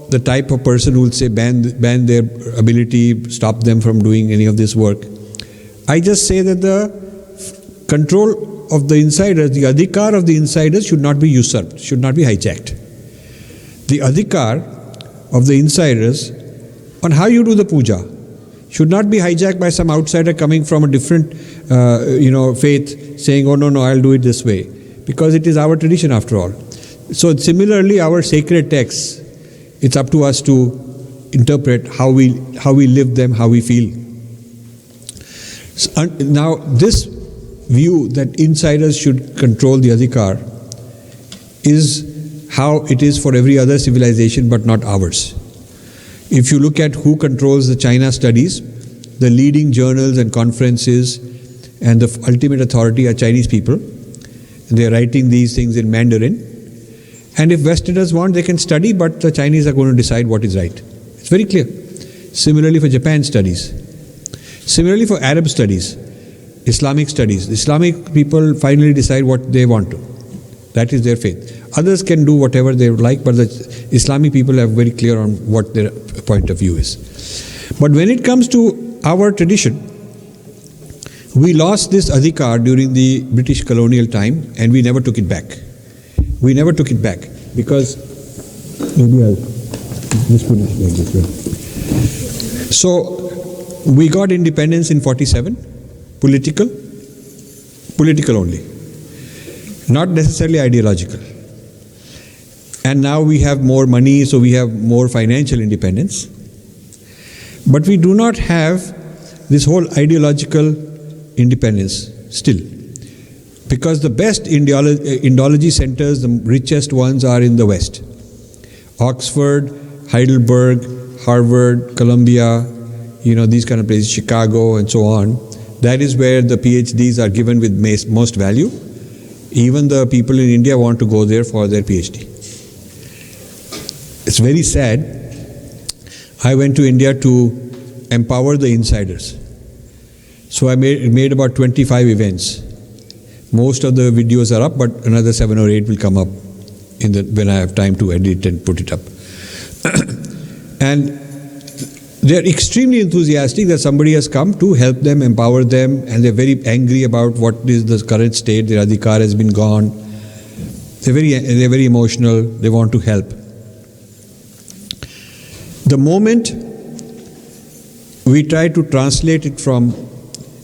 the type of person who will say ban their ability, stop them from doing any of this work. I just say that the control of the insiders, the adhikar of the insiders should not be usurped, should not be hijacked. The adhikar of the insiders on how you do the puja should not be hijacked by some outsider coming from a different faith, saying, oh no, I'll do it this way. Because it is our tradition after all. So similarly, our sacred texts, it's up to us to interpret how we live them, how we feel. So, now this view that insiders should control the adhikar is how it is for every other civilization but not ours. If you look at who controls the China studies, the leading journals and conferences and the ultimate authority are Chinese people. They are writing these things in Mandarin. And if Westerners want, they can study, but the Chinese are going to decide what is right. It's very clear. Similarly for Japan studies. Similarly for Arab studies, Islamic studies, Islamic people finally decide what they want to. That is their faith. Others can do whatever they like, but the Islamic people are very clear on what their point of view is. But when it comes to our tradition, we lost this adhikar during the British colonial time and we never took it back. We never took it back because maybe I'll just put it like this way. So we got independence in 47, political only, not necessarily ideological. And now we have more money, so we have more financial independence. But we do not have this whole ideological independence still. Because the best Indology centers, the richest ones are in the West. Oxford, Heidelberg, Harvard, Columbia, these kind of places, Chicago and so on. That is where the PhDs are given with most value. Even the people in India want to go there for their PhD. It's very sad. I went to India to empower the insiders. So I made about 25 events. Most of the videos are up, but another 7 or 8 will come up when I have time to edit and put it up. And they're extremely enthusiastic that somebody has come to help them, empower them, and they're very angry about what is the current state. Their adhikar has been gone. They're very emotional. They want to help. The moment we try to translate it from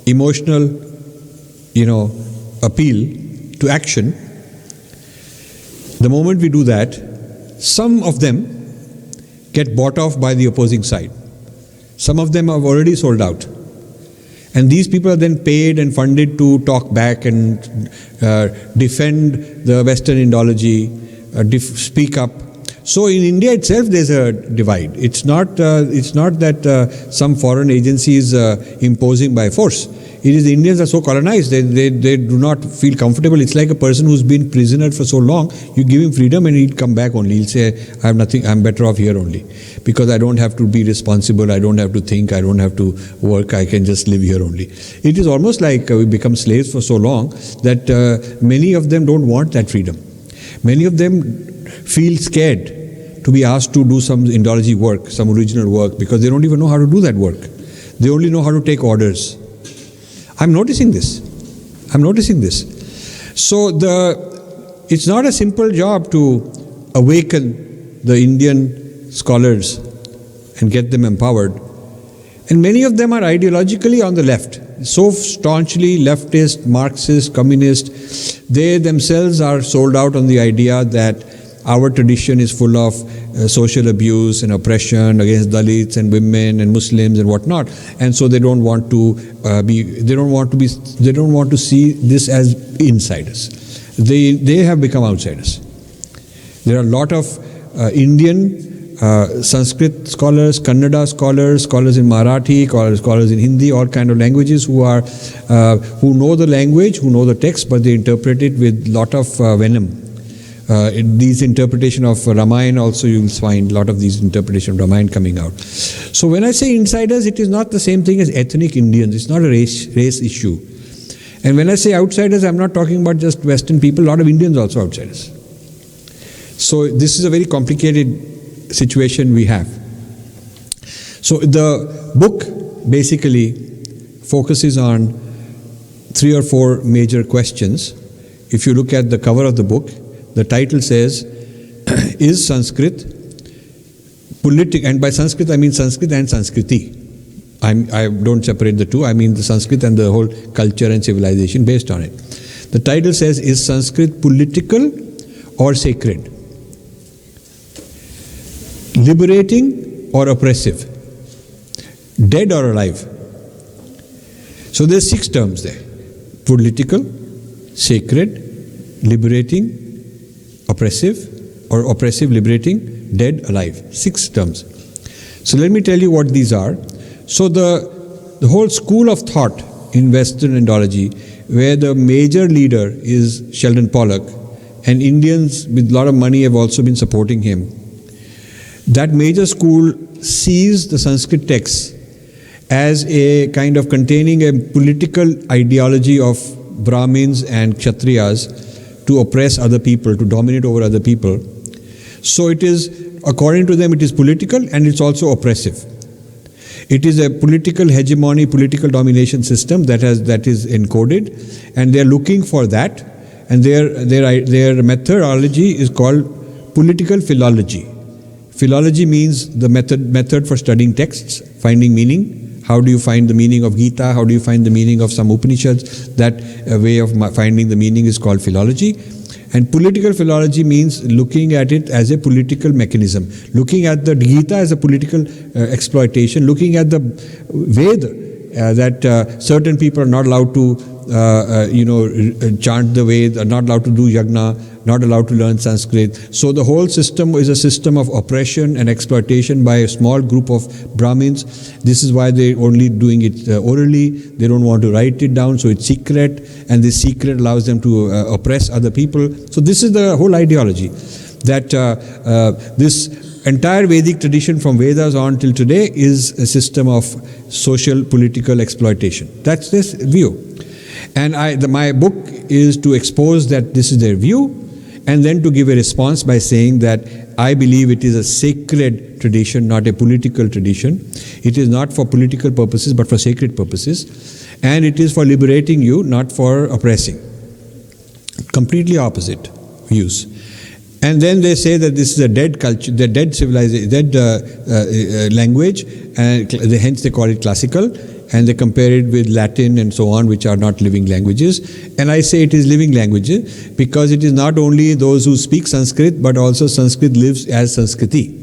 emotional, appeal to action, the moment we do that, some of them get bought off by the opposing side. Some of them have already sold out. And these people are then paid and funded to talk back and defend the Western Indology, speak up. So in India itself there's a divide. It's not that some foreign agency is imposing by force. It is the Indians are so colonized, they do not feel comfortable. It's like a person who's been prisoner for so long, you give him freedom and he'll come back only. He'll say, I have nothing, I'm better off here only. Because I don't have to be responsible, I don't have to think, I don't have to work, I can just live here only. It is almost like we become slaves for so long that many of them don't want that freedom. Many of them feel scared to be asked to do some Indology work, some original work, because they don't even know how to do that work. They only know how to take orders. I'm noticing this. So it's not a simple job to awaken the Indian scholars and get them empowered. And many of them are ideologically on the left, so staunchly leftist, Marxist, communist. They themselves are sold out on the idea that our tradition is full of social abuse and oppression against Dalits and women and Muslims and whatnot, and so they don't want to see this as insiders. They have become outsiders. There are a lot of Indian Sanskrit scholars, Kannada scholars in Marathi, scholars in Hindi, all kind of languages who know the language, who know the text, but they interpret it with lot of venom. These interpretation of Ramayana also, you will find a lot of these interpretation of Ramayana coming out. So when I say insiders, it is not the same thing as ethnic Indians. It's not a race issue. And when I say outsiders, I'm not talking about just Western people. A lot of Indians also outsiders. So this is a very complicated situation we have. So the book basically focuses on 3 or 4 major questions. If you look at the cover of the book, the title says, is Sanskrit political? And by Sanskrit, I mean Sanskrit and Sanskriti. I don't separate the two. I mean the Sanskrit and the whole culture and civilization based on it. The title says, is Sanskrit political or sacred? Liberating or oppressive? Dead or alive? So there's 6 terms there. Political, sacred, liberating, oppressive, or oppressive, liberating, dead, alive. 6 terms. So let me tell you what these are. So the whole school of thought in Western Indology, where the major leader is Sheldon Pollock, and Indians with a lot of money have also been supporting him. That major school sees the Sanskrit texts as a kind of containing a political ideology of Brahmins and Kshatriyas to oppress other people, to dominate over other people. So it is, according to them, it is political and it's also oppressive. It is a political hegemony, political domination system that is encoded, and they are looking for that. And their methodology is called political philology. Philology means the method for studying texts, finding meaning. How do you find the meaning of Gita? How do you find the meaning of some Upanishads? That way of finding the meaning is called philology. And political philology means looking at it as a political mechanism, looking at the Gita as a political exploitation, looking at the Veda, that certain people are not allowed to chant the Veda, are not allowed to do yagna, not allowed to learn Sanskrit. So the whole system is a system of oppression and exploitation by a small group of Brahmins. This is why they're only doing it orally. They don't want to write it down, so it's secret, and this secret allows them to oppress other people. So this is the whole ideology, that this entire Vedic tradition from Vedas on till today is a system of social, political exploitation. That's this view. And my book is to expose that this is their view, and then to give a response by saying that I believe it is a sacred tradition, not a political tradition. It is not for political purposes, but for sacred purposes. And it is for liberating you, not for oppressing. Completely opposite views. And then they say that this is a dead culture, the dead civilization, dead language, and hence they call it classical. And they compare it with Latin and so on, which are not living languages. And I say it is living languages because it is not only those who speak Sanskrit, but also Sanskrit lives as Sanskriti.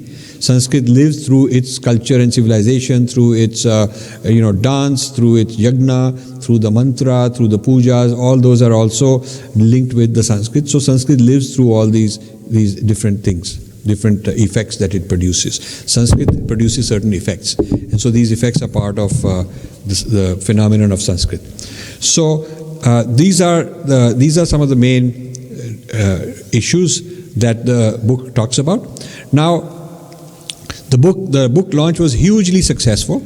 Sanskrit lives through its culture and civilization, through its dance, through its yagna, through the mantra, through the pujas. All those are also linked with the Sanskrit. So Sanskrit lives through all these different things, different effects that it produces. Sanskrit produces certain effects, and so these effects are part of the phenomenon of Sanskrit. So these are some of the main issues that the book talks about. Now, the book launch was hugely successful,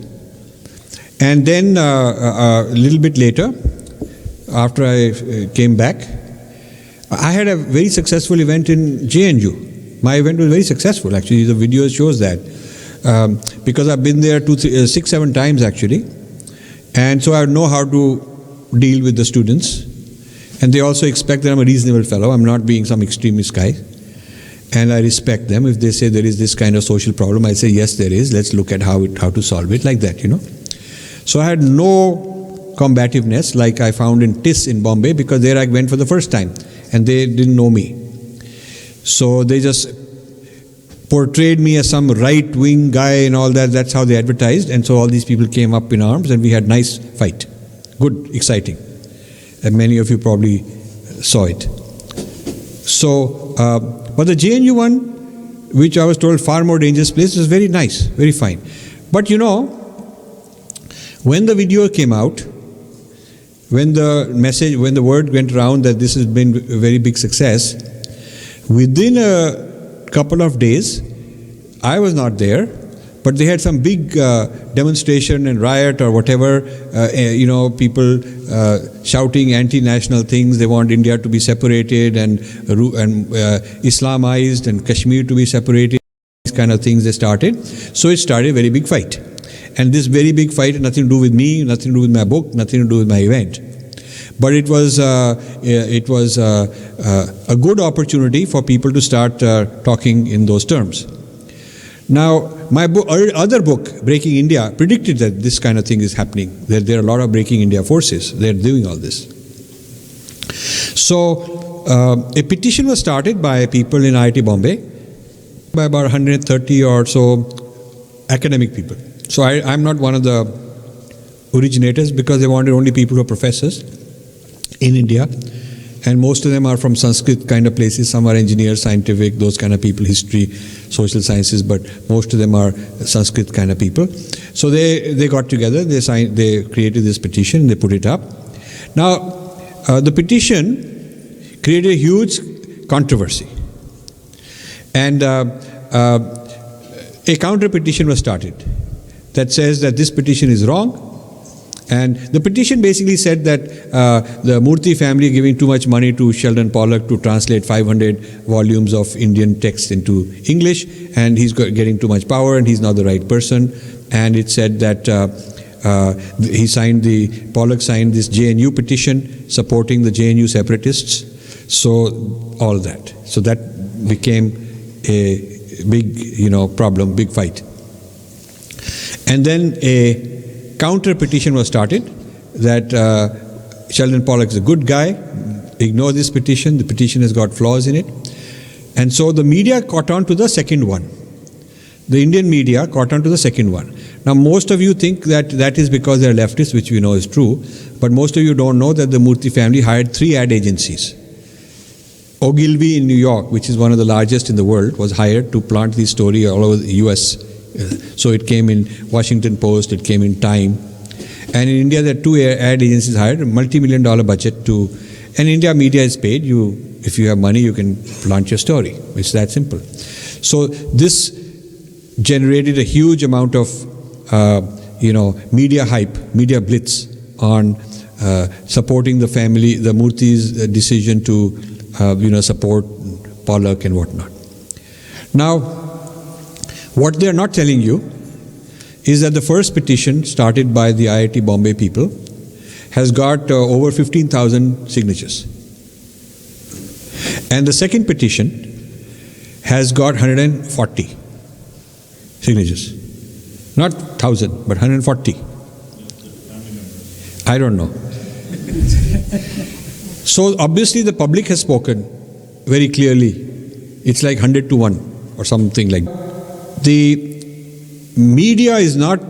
and then a little bit later, after I came back, I had a very successful event in JNU. My event was very successful, actually. The video shows that. Because I've been there 6-7 times, actually. And so I know how to deal with the students. And they also expect that I'm a reasonable fellow. I'm not being some extremist guy. And I respect them. If they say there is this kind of social problem, I say, yes, there is. Let's look at how to solve it, like that, So I had no combativeness like I found in TIS in Bombay, because there I went for the first time. And they didn't know me. So they just portrayed me as some right-wing guy and all that. That's how they advertised. And so all these people came up in arms and we had nice fight. Good, exciting. And many of you probably saw it. So, but the JNU one, which I was told far more dangerous place, was very nice, very fine. But when the video came out, when the word went around that this has been a very big success, within a couple of days, I was not there, but they had some big demonstration and riot or whatever, people shouting anti-national things. They want India to be separated and Islamized and Kashmir to be separated. These kind of things they started. So it started a very big fight. And this very big fight had nothing to do with me, nothing to do with my book, nothing to do with my event. But it was a good opportunity for people to start talking in those terms. Now, my other book, Breaking India, predicted that this kind of thing is happening. That there are a lot of Breaking India forces. They're doing all this. So, a petition was started by people in IIT Bombay, by about 130 or so academic people. So I'm not one of the originators, because they wanted only people who are professors in India, and most of them are from Sanskrit kind of places. Some are engineers, scientific, those kind of people, history, social sciences, but most of them are Sanskrit kind of people. So they got together, they created this petition, they put it up. Now, the petition created a huge controversy, and a counter petition was started. that says that this petition is wrong. And the petition basically said that the Murthy family giving too much money to Sheldon Pollock to translate 500 volumes of Indian text into English, and he's getting too much power and he's not the right person. And it said that Pollock signed this JNU petition supporting the JNU separatists. So all that. So that became a big, problem, big fight. And then a counter petition was started that Sheldon Pollock is a good guy, ignore this petition, the petition has got flaws in it. And so the media caught on to the second one. The Indian media caught on to the second one. Now most of you think that that is because they are leftists, which we know is true, but most of you don't know that the Murthy family hired 3 ad agencies. Ogilvy in New York, which is one of the largest in the world, was hired to plant this story all over the US. So it came in Washington Post, it came in Time. And in India, there are 2 ad agencies hired, a multi-million-dollar budget to, and India media is paid. If you have money, you can plant your story. It's that simple. So this generated a huge amount of, media hype, media blitz on supporting the family, the Murthy's decision to, support Pollock and whatnot. Now, what they are not telling you is that the first petition started by the IIT Bombay people has got over 15,000 signatures. And the second petition has got 140 signatures. Not 1,000, but 140. I don't know. So obviously the public has spoken very clearly. It's like 100 to 1 or something like that. The media is not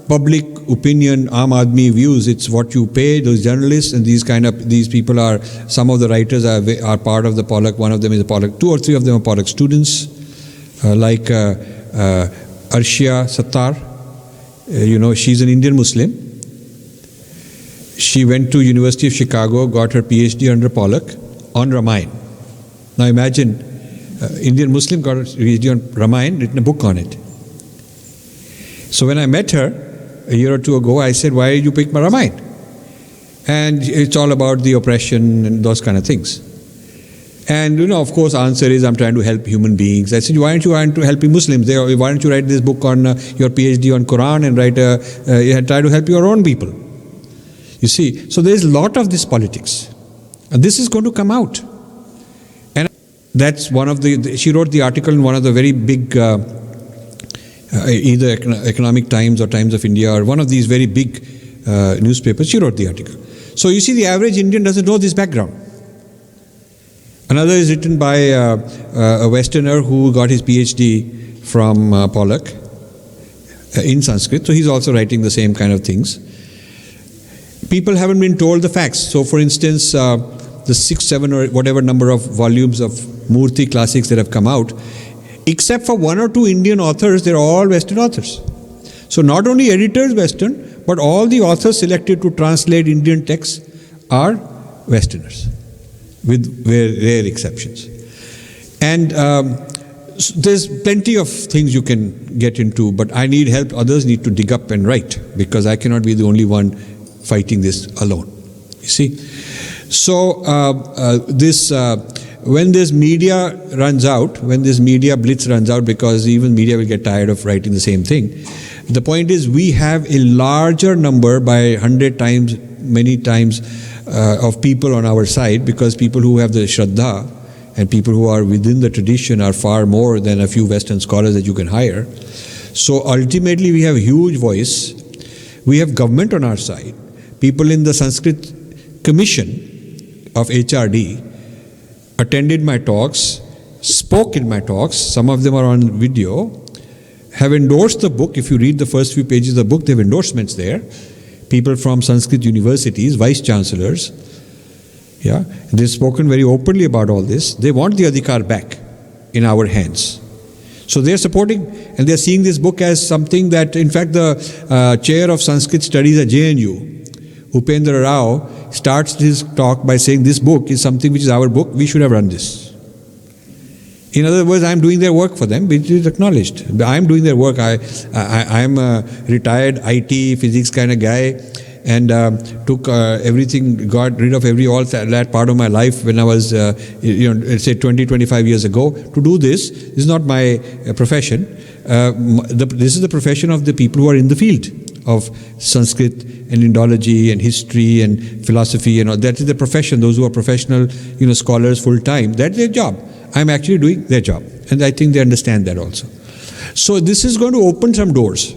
public opinion, Aam Aadmi views. It's what you pay those journalists, and these people are, some of the writers are part of the Pollock. One of them is a Pollock, 2 or 3 of them are Pollock students, like Arshia Sattar. She's an Indian Muslim. She went to University of Chicago, got her PhD under Pollock on Ramayana. Now imagine, Indian Muslim got a PhD on Ramayana, written a book on it. So when I met her a year or 2 ago, I said, why did you pick Ramayana? And it's all about the oppression and those kind of things. And of course, answer is, I'm trying to help human beings. I said, why aren't you trying to help Muslims? Why don't you write this book on your PhD on Quran and try to help your own people? You see, so there's a lot of this politics. And this is going to come out. And that's one of she wrote the article in one of the very big, either Economic Times or Times of India or one of these very big newspapers. She wrote the article. So you see, the average Indian doesn't know this background. Another is written by a Westerner who got his PhD from Pollock in Sanskrit. So he's also writing the same kind of things. People haven't been told the facts. So for instance, the 6, 7 or whatever number of volumes of Murthy classics that have come out, except for 1 or 2 Indian authors, they're all Western authors. So not only editors Western, but all the authors selected to translate Indian texts are Westerners, with rare exceptions. And there's plenty of things you can get into, but I need help. Others need to dig up and write, because I cannot be the only one fighting this alone. You see? So when this media runs out, when this media blitz runs out, because even media will get tired of writing the same thing, the point is we have a larger number by 100 times, many times, of people on our side, because people who have the Shraddha and people who are within the tradition are far more than a few Western scholars that you can hire. So ultimately we have a huge voice. We have government on our side. People in the Sanskrit Commission of HRD attended my talks, spoke in my talks, some of them are on video, have endorsed the book. If you read the first few pages of the book, they have endorsements there. People from Sanskrit universities, vice chancellors, they've spoken very openly about all this. They want the adhikar back in our hands. So they're supporting, and they're seeing this book as something that, in fact, the chair of Sanskrit studies at JNU, Upendra Rao, starts his talk by saying this book is something which is our book, we should have run this. In other words, I'm doing their work for them, which is acknowledged. I'm doing their work. I'm a retired IT physics kind of guy, and took everything, got rid of all that part of my life when I was, let's say 20, 25 years ago. To do this is not my profession. This is the profession of the people who are in the field of Sanskrit and Indology and history and philosophy. That is the profession. Those who are professional, scholars full time. That's their job. I'm actually doing their job, and I think they understand that also. So this is going to open some doors,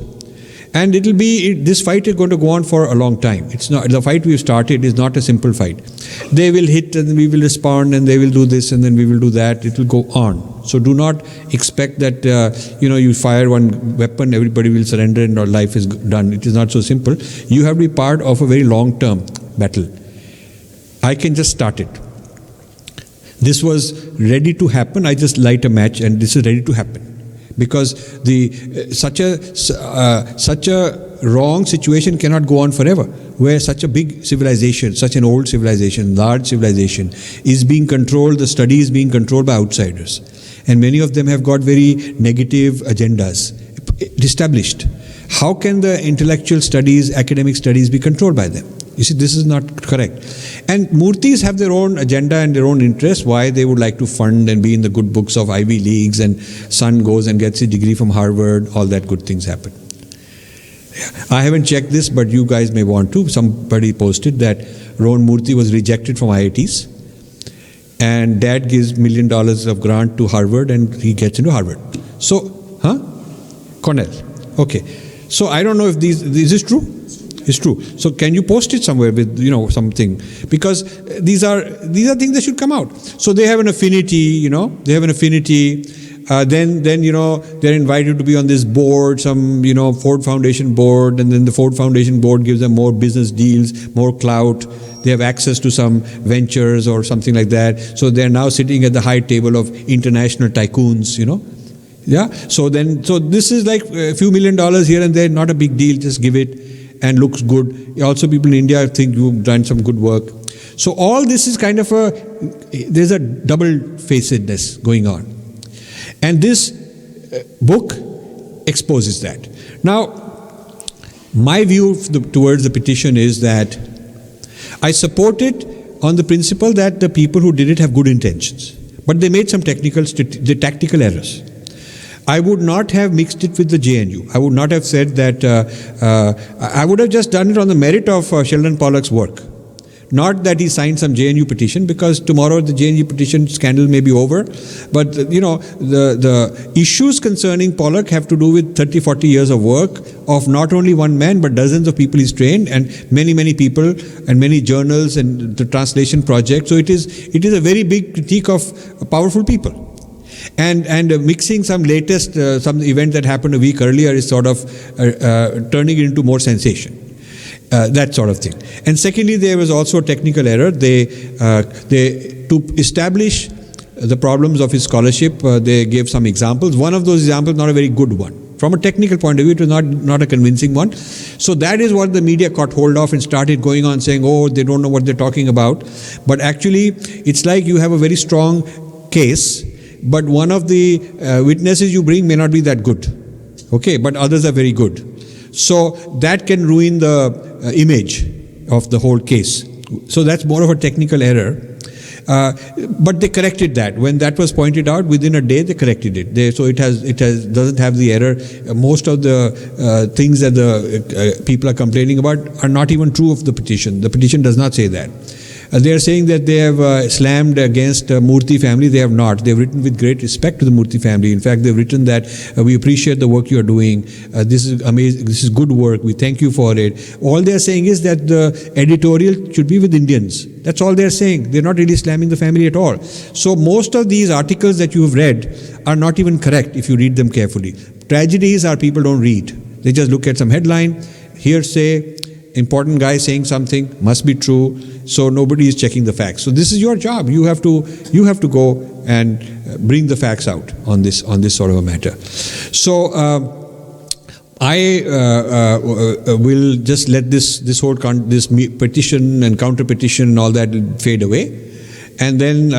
and this fight is going to go on for a long time. It's not the fight we've started is not a simple fight. They will hit and we will respond, and they will do this and then we will do that. It will go on. So do not expect that you fire one weapon, everybody will surrender and our life is done. It is not so simple. You have to be part of a very long-term battle. I can just start it. This was ready to happen. I just light a match, and this is ready to happen, because such a wrong situation cannot go on forever, where such a big civilization, such an old civilization, large civilization is being controlled. The study is being controlled by outsiders, and many of them have got very negative agendas established. How can the intellectual studies, academic studies be controlled by them? You see, this is not correct. And Murtis have their own agenda and their own interest, why they would like to fund and be in the good books of Ivy Leagues, and son goes and gets a degree from Harvard, all that good things happen. I haven't checked this, but you guys may want to. Somebody posted that Rohan Murthy was rejected from IITs, and dad gives $1 million of grant to Harvard, and he gets into Harvard. So, Cornell. Okay. So I don't know if is this true? It's true. So can you post it somewhere with something, because these are things that should come out. So they have an affinity, They have an affinity. Then they're invited to be on this board, some Ford Foundation board, and then the Ford Foundation board gives them more business deals, more clout. They have access to some ventures or something like that. So they're now sitting at the high table of international tycoons, Yeah. So this is like a few $1 million here and there, not a big deal. Just give it. And looks good. Also, people in India think you've done some good work. So all this is kind of there's a double-facedness going on. And this book exposes that. Now, my view towards the petition is that I support it on the principle that the people who did it have good intentions. But they made some tactical errors. I would not have mixed it with the JNU. I would not have said that, I would have just done it on the merit of Sheldon Pollock's work. Not that he signed some JNU petition, because tomorrow the JNU petition scandal may be over. But, the issues concerning Pollock have to do with 30, 40 years of work of not only one man, but dozens of people he's trained, and many, many people, and many journals, and the translation project. So it is a very big critique of powerful people. And mixing some latest, some event that happened a week earlier is sort of turning it into more sensation. That sort of thing. And secondly, there was also a technical error. They to establish the problems of his scholarship, they gave some examples. One of those examples, not a very good one. From a technical point of view, it was not a convincing one. So that is what the media caught hold of and started going on saying, oh, they don't know what they're talking about. But actually, it's like you have a very strong case, but one of the witnesses you bring may not be that good. Okay, but others are very good. So that can ruin the image of the whole case. So that's more of a technical error. But they corrected that. When that was pointed out, within a day they corrected it. So it doesn't have the error. Most of the things that the people are complaining about are not even true of the petition. The petition does not say that. They are saying that they have slammed against Murthy family. They have not. They have written with great respect to the Murthy family. In fact, they have written that we appreciate the work you are doing. This is amazing. This is good work. We thank you for it. All they are saying is that the editorial should be with Indians. That's all they are saying. They are not really slamming the family at all. So most of these articles that you have read are not even correct if you read them carefully. Tragedies are people don't read. They just look at some headline, hearsay, important guy saying something, must be true. So nobody is checking the facts. So this is your job. You have to go and bring the facts out on this sort of a matter. So I will just let this whole petition and counter petition and all that fade away, And then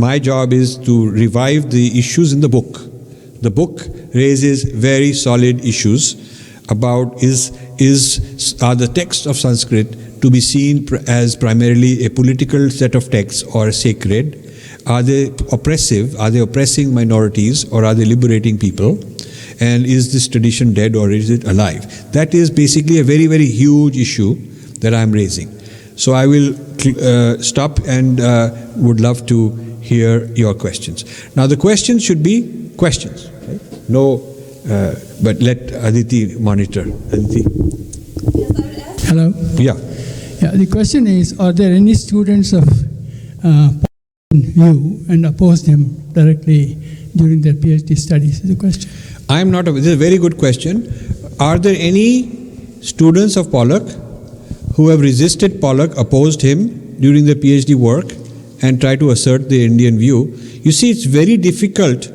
my job is to revive the issues in the book. The book raises very solid issues about are the texts of Sanskrit to be seen as primarily a political set of texts or sacred? Are they oppressive? Are they oppressing minorities, or are they liberating people? And is this tradition dead or is it alive? That is basically a very, very huge issue that I'm raising. So I will stop and would love to hear your questions. Now the questions should be questions. Right? No, but let Aditi monitor. Aditi. Hello. Yeah. Yeah. The question is: are there any students of you and oppose them directly during their PhD studies? Is the question. I'm not. This is a very good question. Are there any students of Pollock who have resisted Pollock, opposed him during their PhD work, and try to assert the Indian view? You see, it's very difficult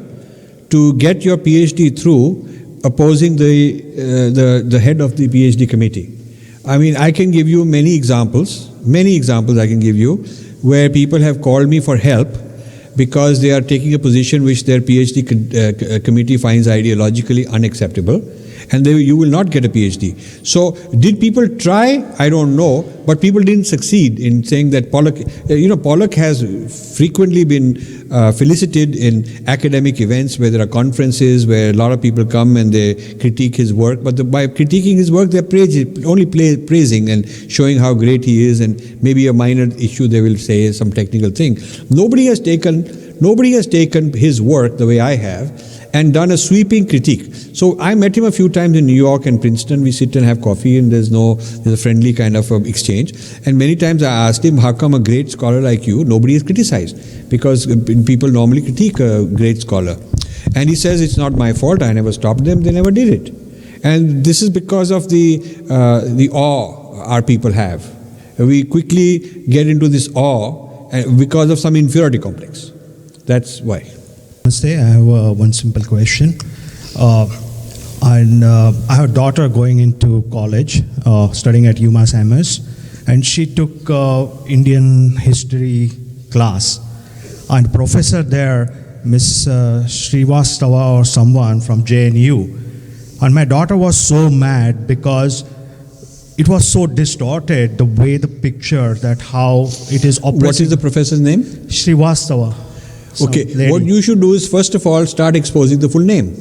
to get your PhD through opposing the head of the PhD committee. I mean, I can give you many examples I can give you, where people have called me for help because they are taking a position which their PhD committee finds ideologically unacceptable, and you will not get a PhD. So did people try? I don't know, but people didn't succeed in saying that Pollock, Pollock has frequently been felicited in academic events where there are conferences where a lot of people come and they critique his work, but by critiquing his work, they're praising and showing how great he is, and maybe a minor issue they will say some technical thing. Nobody has taken his work the way I have and done a sweeping critique. So I met him a few times in New York and Princeton. We sit and have coffee, and there's a friendly kind of exchange. And many times I asked him, how come a great scholar like you, nobody is criticized? Because people normally critique a great scholar. And he says, it's not my fault, I never stopped them, they never did it. And this is because of the awe our people have. We quickly get into this awe because of some inferiority complex. That's why. Namaste. I have one simple question. I have a daughter going into college, studying at UMass Amherst, and she took Indian history class. And professor there, Miss Srivastava or someone from JNU, and my daughter was so mad because it was so distorted, the way the picture, that how it is oppressive. What is the professor's name? Srivastava. Okay, what you should do is first of all start exposing the full name.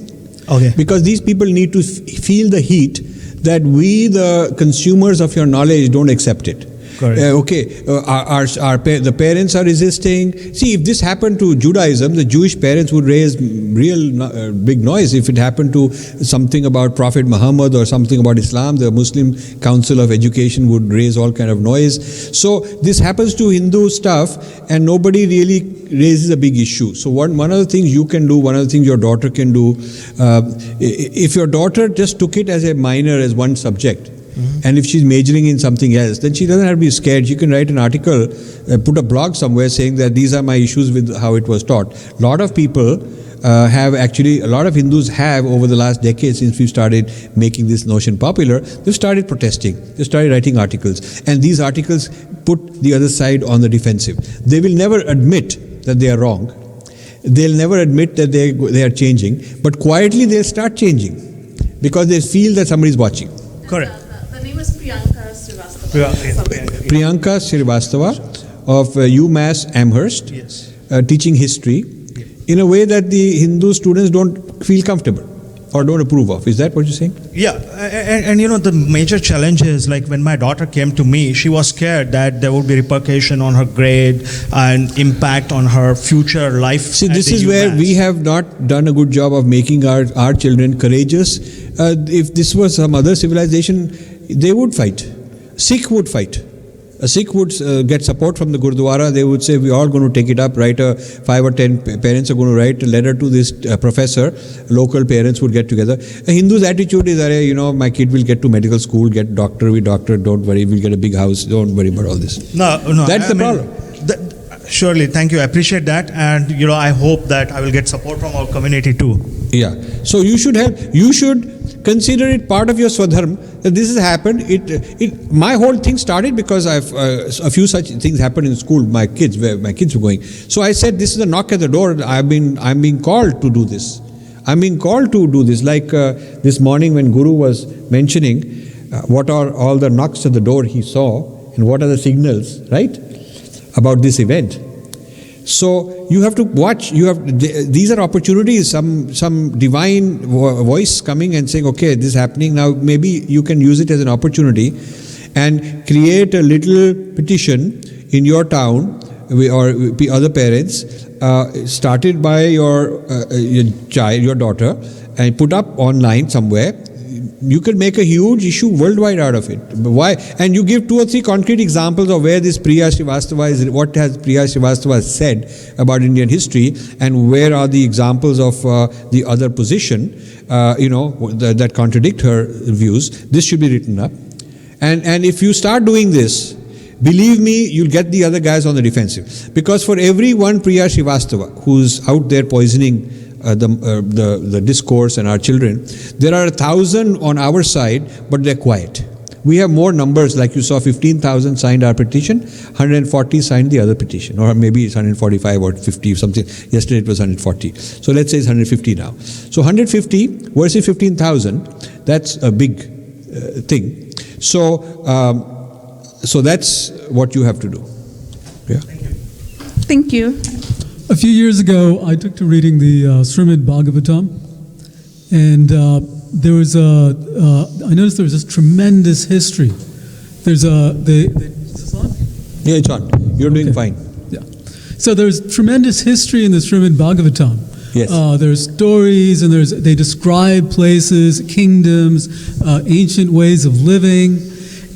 Okay. Because these people need to feel the heat that we, the consumers of your knowledge, don't accept it. Correct. The parents are resisting. See, if this happened to Judaism, the Jewish parents would raise real big noise. If it happened to something about Prophet Muhammad or something about Islam, the Muslim Council of Education would raise all kind of noise. So this happens to Hindu stuff, and nobody really raises a big issue. So one of the things you can do, one of the things your daughter can do, if your daughter just took it as a minor, as one subject, and if she's majoring in something else, then she doesn't have to be scared. She can write an article, put a blog somewhere saying that these are my issues with how it was taught. A lot of people a lot of Hindus have over the last decade, since we've started making this notion popular, they've started protesting. They've started writing articles. And these articles put the other side on the defensive. They will never admit that they are wrong. They'll never admit that they are changing. But quietly they'll start changing because they feel that somebody's watching. Correct. The name is Priyanka Srivastava. Priyanka Srivastava of UMass Amherst, Yes. Teaching history in a way that the Hindu students don't feel comfortable or don't approve of. Is that what you're saying? Yeah, and the major challenge is, like, when my daughter came to me, she was scared that there would be repercussion on her grade and impact on her future life. See, this is where we have not done a good job of making our children courageous. If this was some other civilization, they would fight. Sikh would fight. A Sikh would get support from the Gurdwara. They would say, we are all going to take it up, 5 or 10 parents are going to write a letter to this professor. Local parents would get together. A Hindu's attitude is, my kid will get to medical school, get doctor, don't worry, we'll get a big house, don't worry about all this. No. That's the problem. Surely, thank you, I appreciate that, and I hope that I will get support from our community too. Yeah. So you should help. You should consider it part of your swadharma, that this has happened. My whole thing started because a few such things happened in school, where my kids were going. So I said, this is a knock at the door. I'm being called to do this. I'm being called to do this. Like this morning when Guru was mentioning what are all the knocks at the door he saw and what are the signals, right, about this event. So you have to watch. These are opportunities. Some divine voice coming and saying, "Okay, this is happening now. Maybe you can use it as an opportunity, and create a little petition in your town or other parents, started by your child, your daughter, and put up online somewhere." You can make a huge issue worldwide out of it. Why? And you give 2 or 3 concrete examples of where this Priya Srivastava is, what has Priya Srivastava said about Indian history, and where are the examples of the other position, that contradict her views. This should be written up. And if you start doing this, believe me, you'll get the other guys on the defensive. Because for every one Priya Srivastava who's out there poisoning the discourse and our children, there are 1,000 on our side, but they're quiet. We have more numbers, like you saw, 15,000 signed our petition, 140 signed the other petition, or maybe it's 145 or 50 something. Yesterday it was 140. So let's say it's 150 now. So 150 versus 15,000, that's a big thing. So that's what you have to do. Yeah. Thank you. A few years ago, I took to reading the Srimad Bhagavatam, and there was I noticed there was this tremendous history. There's is this on? Yeah, it's on. You're doing fine. Yeah. So there's tremendous history in the Srimad Bhagavatam. Yes. There's stories, and they describe places, kingdoms, ancient ways of living.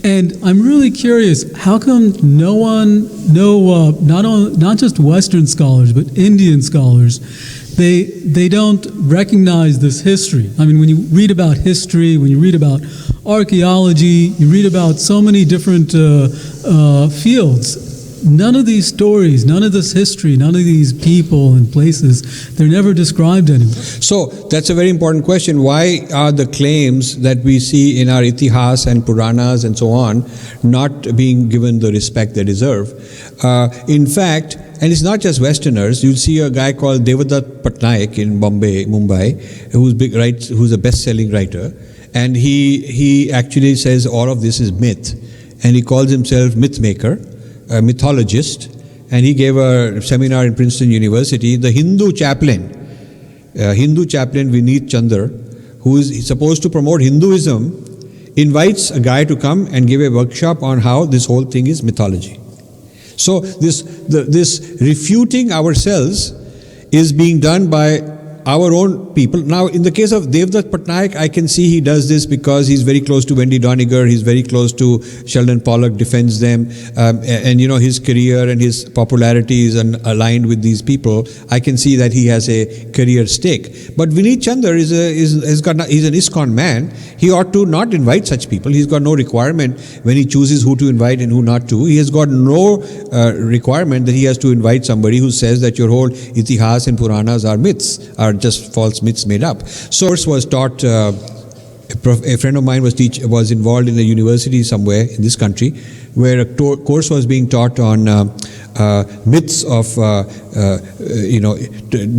And I'm really curious, how come not just Western scholars, but Indian scholars, they don't recognize this history? I mean, when you read about history, when you read about archaeology, you read about so many different fields. None of these stories, none of this history, none of these people and places, they're never described anywhere. So that's a very important question. Why are the claims that we see in our Itihas and Puranas and so on not being given the respect they deserve? In fact, and it's not just Westerners, you'll see a guy called Devdutt Patnaik in Mumbai, who's a best-selling writer, and he actually says all of this is myth, and he calls himself myth maker, a mythologist, and he gave a seminar in Princeton University. The Hindu chaplain Vineet Chandra, who is supposed to promote Hinduism, invites a guy to come and give a workshop on how this whole thing is mythology. So this refuting ourselves is being done by our own people. Now, in the case of Devdutt Patnaik, I can see he does this because he's very close to Wendy Doniger, he's very close to Sheldon Pollock, defends them, and his career and his popularity is aligned with these people. I can see that he has a career stake. But Vineet Chandra he's an ISKCON man. He ought to not invite such people. He's got no requirement when he chooses who to invite and who not to. He has got no requirement that he has to invite somebody who says that your whole Itihas and Puranas are myths, are just false myths made up. So was taught, a friend of mine was involved in a university somewhere in this country where a course was being taught on myths of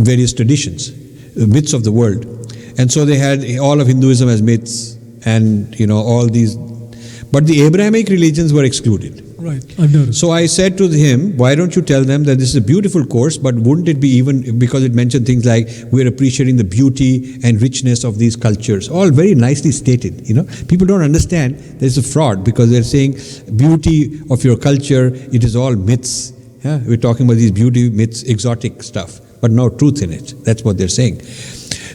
various traditions, myths of the world. And so they had all of Hinduism as myths and all these, but the Abrahamic religions were excluded. Right, I've noticed. So I said to him, why don't you tell them that this is a beautiful course, but wouldn't it be even, because it mentioned things like we're appreciating the beauty and richness of these cultures, all very nicely stated. People don't understand there's a fraud because they're saying beauty of your culture, it is all myths. Yeah? We're talking about these beauty myths, exotic stuff, but no truth in it. That's what they're saying.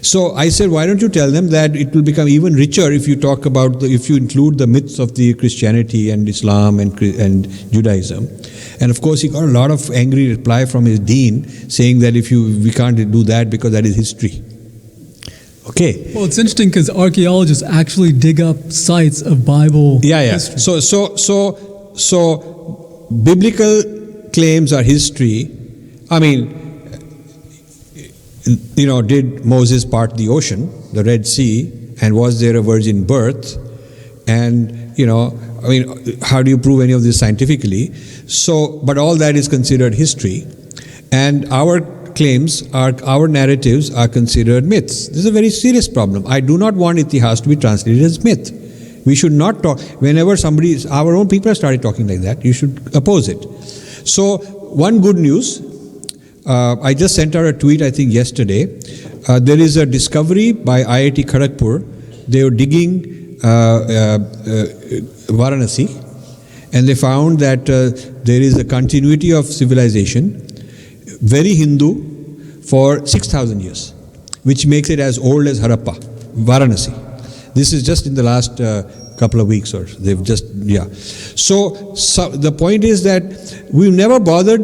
So I said, why don't you tell them that it will become even richer if you talk about if you include the myths of the Christianity and Islam and Judaism. And of course, he got a lot of angry reply from his dean saying that we can't do that because that is history. Okay. Well, it's interesting because archaeologists actually dig up sites of Bible history. So biblical claims are history. I mean, did Moses part the ocean, the Red Sea? And was there a virgin birth? And, how do you prove any of this scientifically? So, but all that is considered history. And our claims, our narratives are considered myths. This is a very serious problem. I do not want itihas to be translated as myth. We should not talk, whenever our own people have started talking like that, you should oppose it. So, one good news, I just sent out a tweet, I think yesterday. There is a discovery by IIT Kharagpur. They were digging Varanasi, and they found that there is a continuity of civilization, very Hindu, for 6,000 years, which makes it as old as Harappa, Varanasi. This is just in the last couple of weeks, or they've just, So the point is that we've never bothered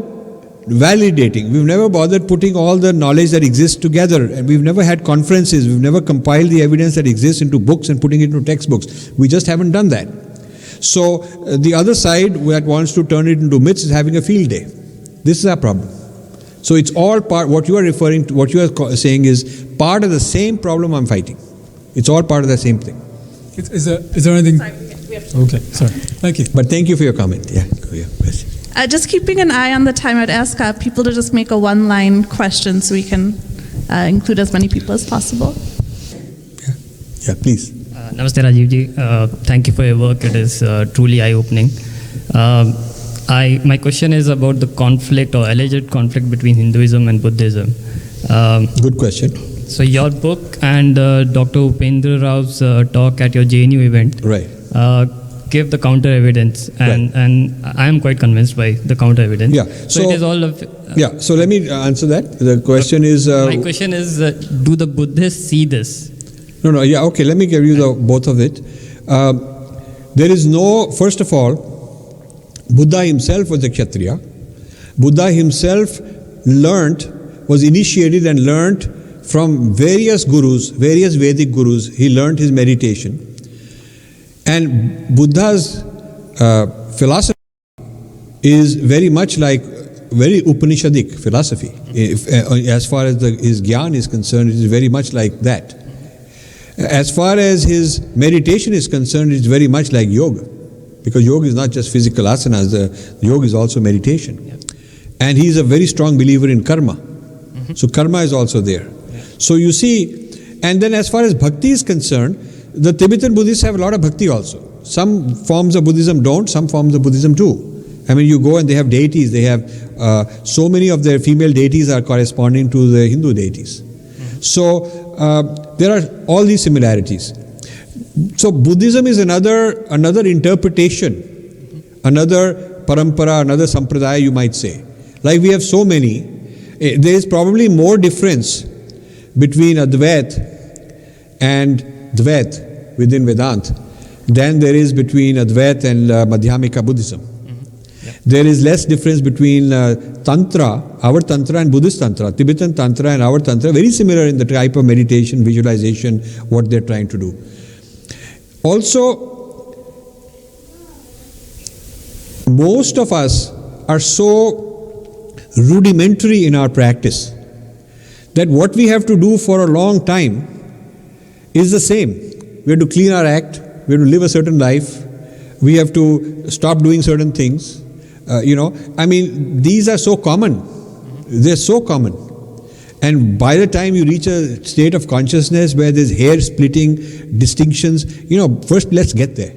validating, we've never bothered putting all the knowledge that exists together, and we've never had conferences, we've never compiled the evidence that exists into books and putting it into textbooks. We just haven't done that. So the other side that wants to turn it into myths is having a field day. This is our problem. So it's all part, what you are referring to, what you are saying is part of the same problem I'm fighting. It's all part of the same thing. Is there anything? Sorry, we have to. Okay, sorry. Thank you. But thank you for your comment. Yeah, go ahead. Just keeping an eye on the time, I'd ask people to just make a one-line question so we can include as many people as possible. Yeah, please. Namaste Rajivji. Thank you for your work. It is truly eye-opening. My question is about the conflict or alleged conflict between Hinduism and Buddhism. Good question. So your book and Dr. Upendra Rao's talk at your JNU event give the counter evidence, and I am quite convinced by the counter evidence. Yeah. So it is all of. So let me answer that. The question is. My question is, do the Buddhists see this? No. Yeah. Okay. Let me give you both of it. There is no. First of all, Buddha himself was a Kshatriya. Buddha himself was initiated and learnt from various gurus, various Vedic gurus. He learnt his meditation. And Buddha's philosophy is very much like very Upanishadic philosophy. As far as his jnana is concerned, it is very much like that. As far as his meditation is concerned, it's very much like yoga. Because yoga is not just physical asanas, the yoga is also meditation. Yeah. And he is a very strong believer in karma. Mm-hmm. So karma is also there. Yeah. So you see, and then as far as bhakti is concerned, the Tibetan Buddhists have a lot of bhakti also. Some forms of Buddhism don't, some forms of Buddhism do. I mean, you go and they have deities, they have, so many of their female deities are corresponding to the Hindu deities. Mm-hmm. So there are all these similarities. So Buddhism is another interpretation, another parampara, another sampradaya, you might say. Like we have so many, there is probably more difference between Advait and Dvait within Vedanta than there is between Advait and Madhyamika Buddhism. Mm-hmm. Yeah. There is less difference between Tantra, our Tantra and Buddhist Tantra, Tibetan Tantra and our Tantra, very similar in the type of meditation, visualization, what they're trying to do. Also, most of us are so rudimentary in our practice that what we have to do for a long time is the same. We have to clean our act, we have to live a certain life, we have to stop doing certain things. These are so common. They're so common. And by the time you reach a state of consciousness where there's hair-splitting distinctions, first let's get there.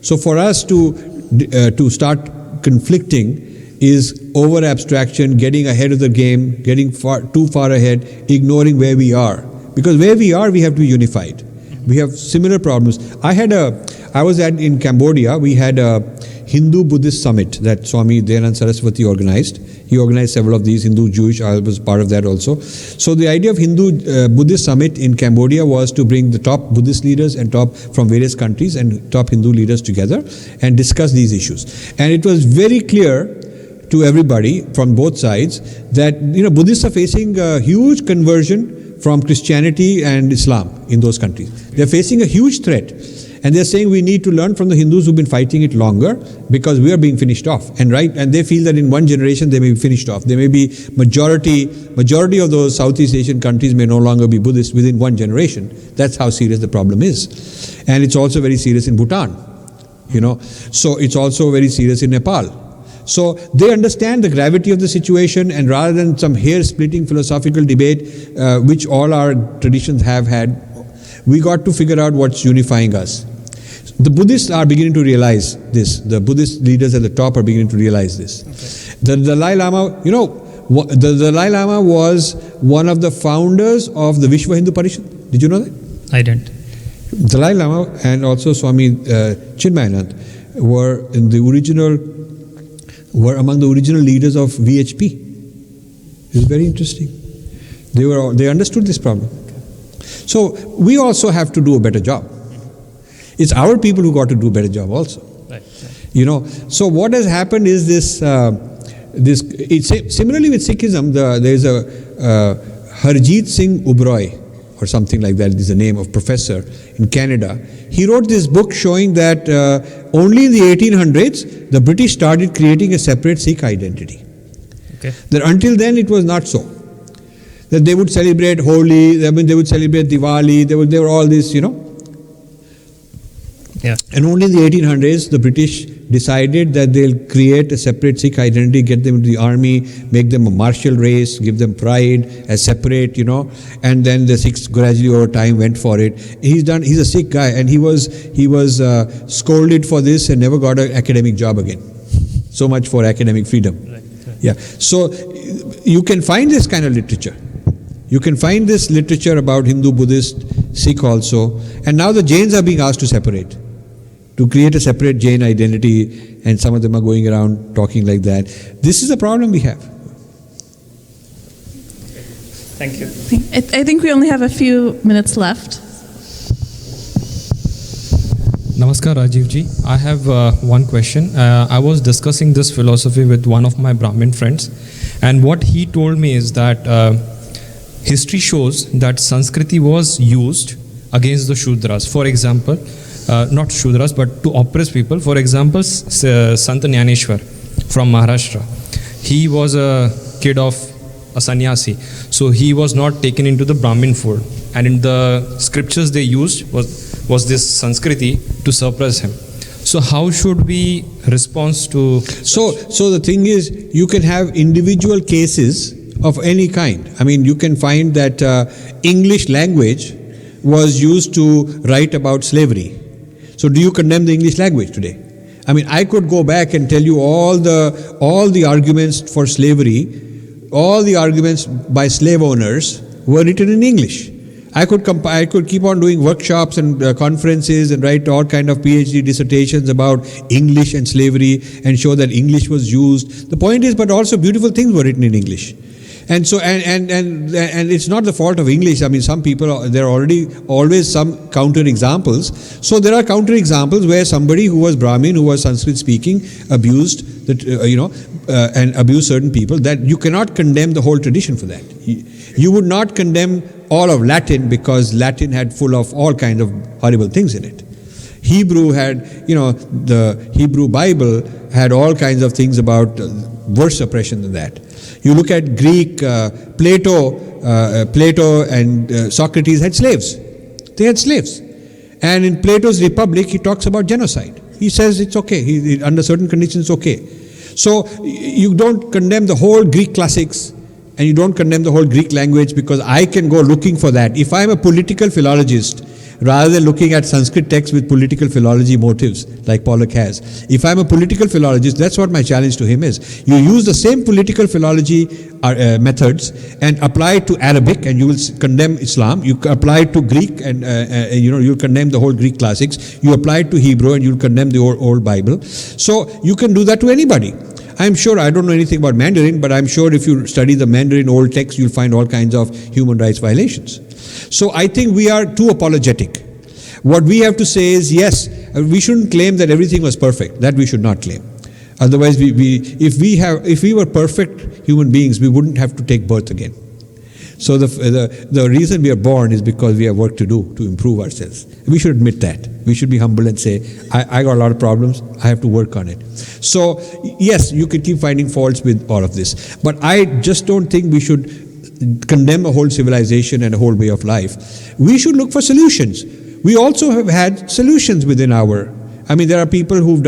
So for us to start conflicting is over-abstraction, getting ahead of the game, getting too far ahead, ignoring where we are. Because where we are, we have to be unified. We have similar problems. I was in Cambodia, we had a Hindu-Buddhist summit that Swami Dayanand Saraswati organized. He organized several of these, Hindu-Jewish, I was part of that also. So the idea of Hindu-Buddhist summit in Cambodia was to bring the top Buddhist leaders and top from various countries and top Hindu leaders together and discuss these issues. And it was very clear to everybody from both sides that Buddhists are facing a huge conversion from Christianity and Islam in those countries. They're facing a huge threat. And they're saying we need to learn from the Hindus who've been fighting it longer because we are being finished off. And they feel that in one generation they may be finished off. There may be majority of those Southeast Asian countries may no longer be Buddhist within one generation. That's how serious the problem is. And it's also very serious in Bhutan. So it's also very serious in Nepal. So they understand the gravity of the situation, and rather than some hair-splitting philosophical debate, which all our traditions have had, we got to figure out what's unifying us. The Buddhists are beginning to realize this. The Buddhist leaders at the top are beginning to realize this. Okay. The Dalai Lama, the Dalai Lama was one of the founders of the Vishwa Hindu Parishad. Did you know that? I didn't. Dalai Lama and also Swami Chinmayanand were among the original leaders of VHP. It's very interesting. They understood this problem. So we also have to do a better job. It's our people who got to do a better job also. Right. So what has happened is this. Similarly with Sikhism, there is a Harjit Singh Ubroy or something like that is the name of professor in Canada. He wrote this book showing that only in the 1800s, the British started creating a separate Sikh identity. Okay. That until then it was not so. That they would celebrate Holi, they would celebrate Diwali, they were all this, Yeah. And only in the 1800s, the British decided that they'll create a separate Sikh identity, get them into the army, make them a martial race, give them pride as separate, and then the Sikhs gradually over time went for it. He's a Sikh guy, and he was scolded for this and never got an academic job again. So much for academic freedom. Right. Yeah. So you can find this kind of literature. You can find this literature about Hindu, Buddhist, Sikh also, and now the Jains are being asked to separate, to create a separate Jain identity, and some of them are going around talking like that. This is a problem we have. Thank you. I think we only have a few minutes left. Namaskar, Rajiv ji. I have one question. I was discussing this philosophy with one of my Brahmin friends, and what he told me is that history shows that Sanskriti was used against the Shudras. For example, not Shudras, but to oppress people. For example, Sant Jnaneshwar from Maharashtra. He was a kid of a sannyasi, so he was not taken into the Brahmin fold. And in the scriptures they used was this Sanskriti to suppress him. So how should we respond to? So the thing is, you can have individual cases of any kind. I mean, you can find that English language was used to write about slavery. So do you condemn the English language today? I mean, I could go back and tell you all the arguments for slavery, all the arguments by slave owners were written in English. I could keep on doing workshops and conferences and write all kind of PhD dissertations about English and slavery and show that English was used. The point is, but also beautiful things were written in English. And so, and it's not the fault of English. I mean, some people, there are always some counter examples. So there are counter examples where somebody who was Brahmin, who was Sanskrit speaking, abused and abused certain people. That you cannot condemn the whole tradition for that. You would not condemn all of Latin because Latin had full of all kinds of horrible things in it. Hebrew had, the Hebrew Bible had all kinds of things about worse oppression than that. You look at Greek, Plato and Socrates had slaves. They had slaves. And in Plato's Republic, he talks about genocide. He says it's okay. Under certain conditions, it's okay. So you don't condemn the whole Greek classics and you don't condemn the whole Greek language because I can go looking for that. If I'm a political philologist, rather than looking at Sanskrit texts with political philology motives like Pollock has. If I'm a political philologist, that's what my challenge to him is. You use the same political philology methods and apply it to Arabic and you will condemn Islam. You apply it to Greek and you'll condemn the whole Greek classics. You apply it to Hebrew and you'll condemn the old Bible. So you can do that to anybody. I'm sure, I don't know anything about Mandarin, but I'm sure if you study the Mandarin old text, you'll find all kinds of human rights violations. So I think we are too apologetic. What we have to say is, yes, we shouldn't claim that everything was perfect. That we should not claim. Otherwise, if we were perfect human beings, we wouldn't have to take birth again. So the reason we are born is because we have work to do to improve ourselves. We should admit that. We should be humble and say, I got a lot of problems, I have to work on it. So yes, you can keep finding faults with all of this. But I just don't think we should condemn a whole civilization and a whole way of life. We should look for solutions. We also have had solutions within there are people who've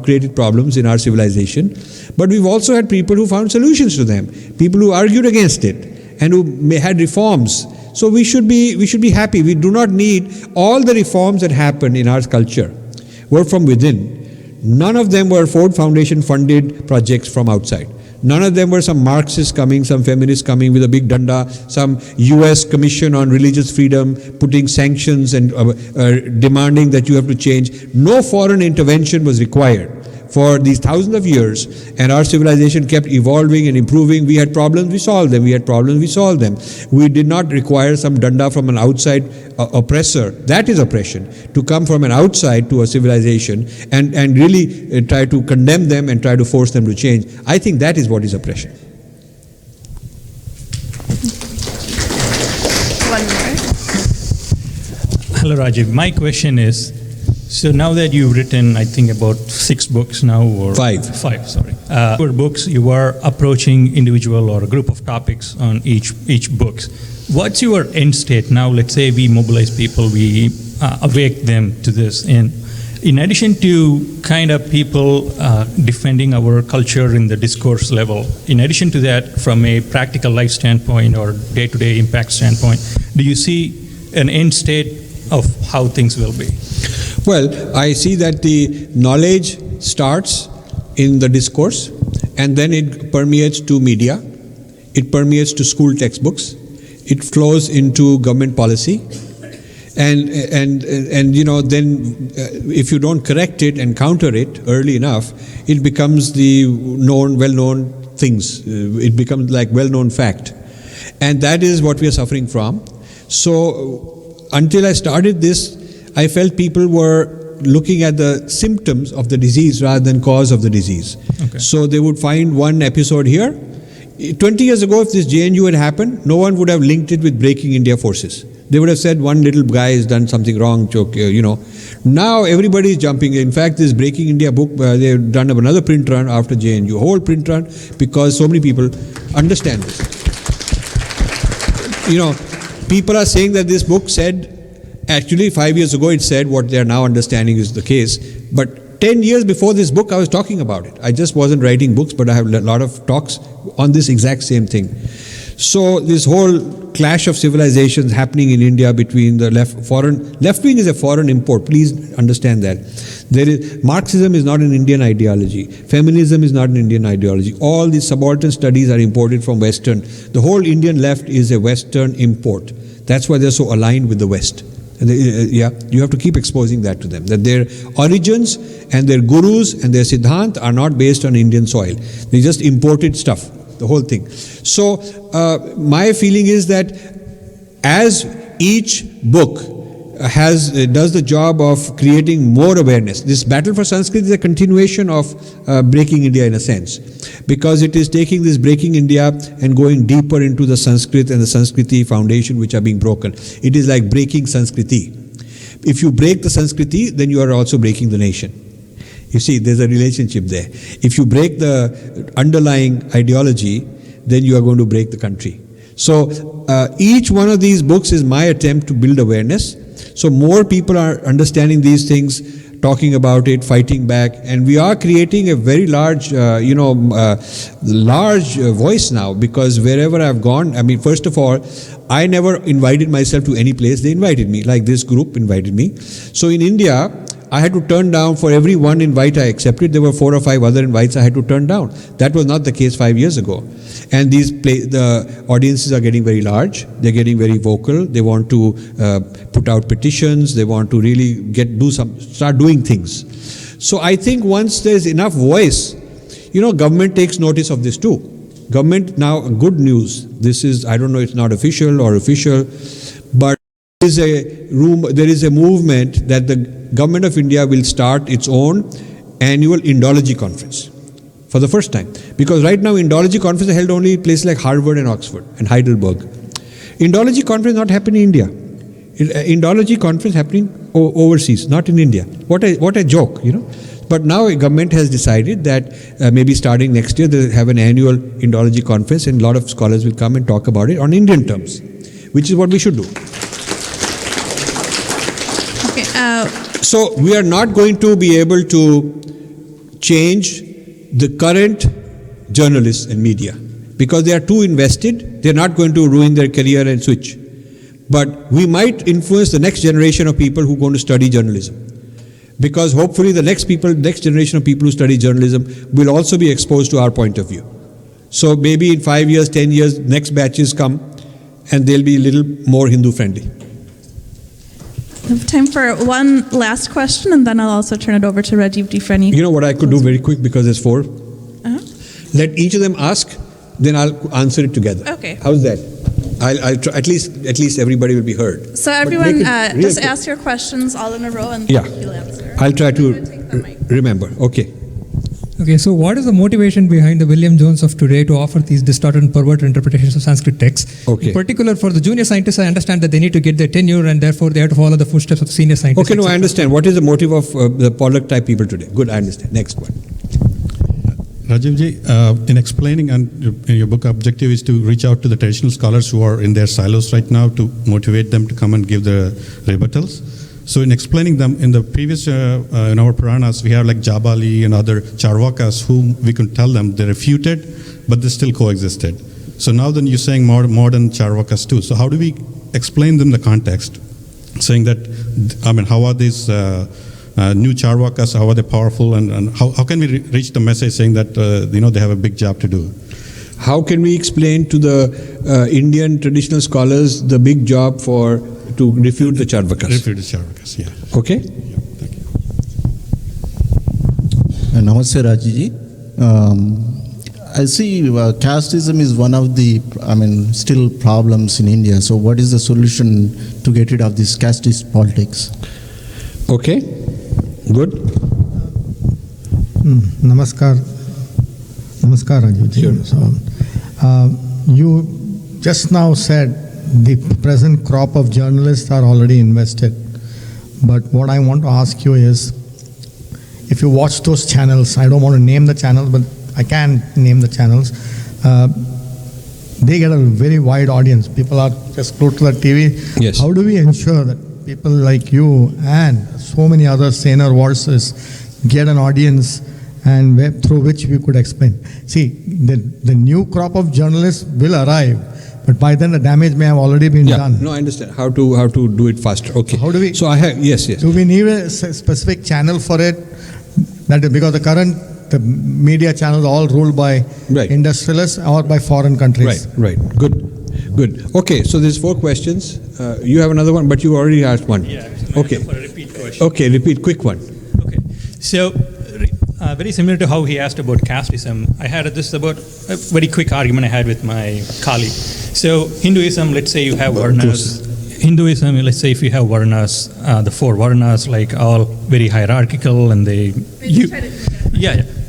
created problems in our civilization, but we've also had people who found solutions to them, people who argued against it, and who had reforms. So we should be happy. We do not need all the reforms that happened in our culture were from within. None of them were Ford Foundation funded projects from outside. None of them were some Marxists coming, some feminists coming with a big danda, some US Commission on Religious Freedom putting sanctions and demanding that you have to change. No foreign intervention was required for these thousands of years, and our civilization kept evolving and improving. We had problems, we solved them. We had problems, we solved them. We did not require some danda from an outside oppressor. That is oppression, to come from an outside to a civilization and really try to condemn them and try to force them to change. I think that is what is oppression. One more. Hello, Rajiv. My question is, so now that you've written, I think, about 6 books now, or Five, sorry. Your books, you are approaching individual or a group of topics on each book. What's your end state now? Let's say we mobilize people, we awake them to this, and in addition to kind of people defending our culture in the discourse level, in addition to that, from a practical life standpoint or day-to-day impact standpoint, do you see an end state of how things will be? Well, I see that the knowledge starts in the discourse, and then it permeates to media, it permeates to school textbooks, it flows into government policy, and then if you don't correct it and counter it early enough, it becomes the well-known things. It becomes like well-known fact, and that is what we are suffering from. So until I started this, I felt people were looking at the symptoms of the disease rather than cause of the disease. Okay. So they would find one episode here. 20 years ago, if this JNU had happened, no one would have linked it with breaking India forces. They would have said one little guy has done something wrong, Now everybody is jumping. In fact, this Breaking India book, they've done another print run after JNU, whole print run, because so many people understand this. People are saying that this book said, actually 5 years ago it said what they are now understanding is the case, but 10 years before this book I was talking about it. I just wasn't writing books, but I have a lot of talks on this exact same thing. So this whole clash of civilizations happening in India between the left wing is a foreign import, please understand that. Marxism is not an Indian ideology, feminism is not an Indian ideology, all these subaltern studies are imported from Western. The whole Indian left is a Western import. That's why they're so aligned with the West. You have to keep exposing that to them, that their origins and their gurus and their siddhant are not based on Indian soil. They just imported stuff, the whole thing. So my feeling is that as each book does the job of creating more awareness, this Battle for Sanskrit is a continuation of Breaking India in a sense, because it is taking this Breaking India and going deeper into the Sanskrit and the Sanskriti foundation which are being broken. It is like breaking Sanskriti. If you break the Sanskriti, then you are also breaking the nation. You see, there's a relationship there. If you break the underlying ideology, then you are going to break the country. So each one of these books is my attempt to build awareness. So more people are understanding these things, talking about it, fighting back, and we are creating a very large, large voice now, because wherever I've gone, first of all, I never invited myself to any place. They invited me, like this group invited me. So in India, I had to turn down for every one invite I accepted. There were 4 or 5 other invites I had to turn down. That was not the case 5 years ago. And the audiences are getting very large. They're getting very vocal. They want to put out petitions. They want to really start doing things. So I think once there's enough voice, government takes notice of this too. Government now, good news. This is, I don't know, it's not official or official, but there is a movement that the Government of India will start its own annual Indology conference for the first time. Because right now, Indology conferences are held only in places like Harvard and Oxford and Heidelberg. Indology conference not happening in India. Indology conference happening overseas, not in India. What a joke, But now a government has decided that maybe starting next year they'll have an annual Indology conference, and a lot of scholars will come and talk about it on Indian terms, which is what we should do. Okay. So we are not going to be able to change the current journalists and media because they are too invested. They are not going to ruin their career and switch. But we might influence the next generation of people who are going to study journalism. Because hopefully the next generation of people who study journalism will also be exposed to our point of view. So maybe in 5 years, 10 years, next batches come and they'll be a little more Hindu friendly. We have time for one last question, and then I'll also turn it over to Rajiv for any. You know what I could do very quick because there's 4? Let each of them ask, then I'll answer it together. Okay. How's that? I'll try, at least everybody will be heard. So everyone, just quick. ask your questions all in a row, and Yeah. you'll answer. I'll try to remember. Okay. Okay, so what is the motivation behind the William Jones of today to offer these distorted and perverted interpretations of Sanskrit texts? Okay. In particular, for the junior scientists, I understand that they need to get their tenure and therefore they have to follow the footsteps of the senior scientists. Okay, no, I understand. What is the motive of the Pollock type people today? Good, I understand. Next one. Rajivji, in explaining, and in your book, objective is to reach out to the traditional scholars who are in their silos right now to motivate them to come and give the rebuttals. So in explaining them, in the previous, in our Puranas, we have like Jabali and other Charvakas whom we could tell them they refuted, but they still coexisted. So now then you're saying modern Charvakas too. So how do we explain them the context? Saying that, how are these new Charvakas, how are they powerful, and how can we reach the message saying that, they have a big job to do? How can we explain to the Indian traditional scholars the big job to refute the Charvakas? Refute the Charvakas, yeah. Okay? Yeah, thank you. Namaste, Rajiji. I see casteism is one of the, still problems in India. So what is the solution to get rid of this casteist politics? Okay, good. Namaskar. Namaskar, Rajivji. Sure. So, you just now said the present crop of journalists are already invested. But what I want to ask you is, if you watch those channels, I don't want to name the channels, but I can name the channels, they get a very wide audience. People are just glued to the TV. Yes. How do we ensure that people like you and so many other saner voices get an audience and through which we could explain? See, the new crop of journalists will arrive, but by then the damage may have already been done. No, I understand. How to do it faster. Okay. How do we? So I have, yes. Do we need a specific channel for it? That is because the media channels are all ruled by industrialists or by foreign countries. Right. Good. Okay, so there's 4 questions. You have another one, but you already asked one. Yeah. Okay. For a repeat question. Okay, repeat, quick one. Okay. So, very similar to how he asked about casteism, I had this about a very quick argument I had with my colleague. So, Hinduism, let's say you have Varnas. Hinduism, let's say if you have Varnas, the 4 Varnas, like all very hierarchical, and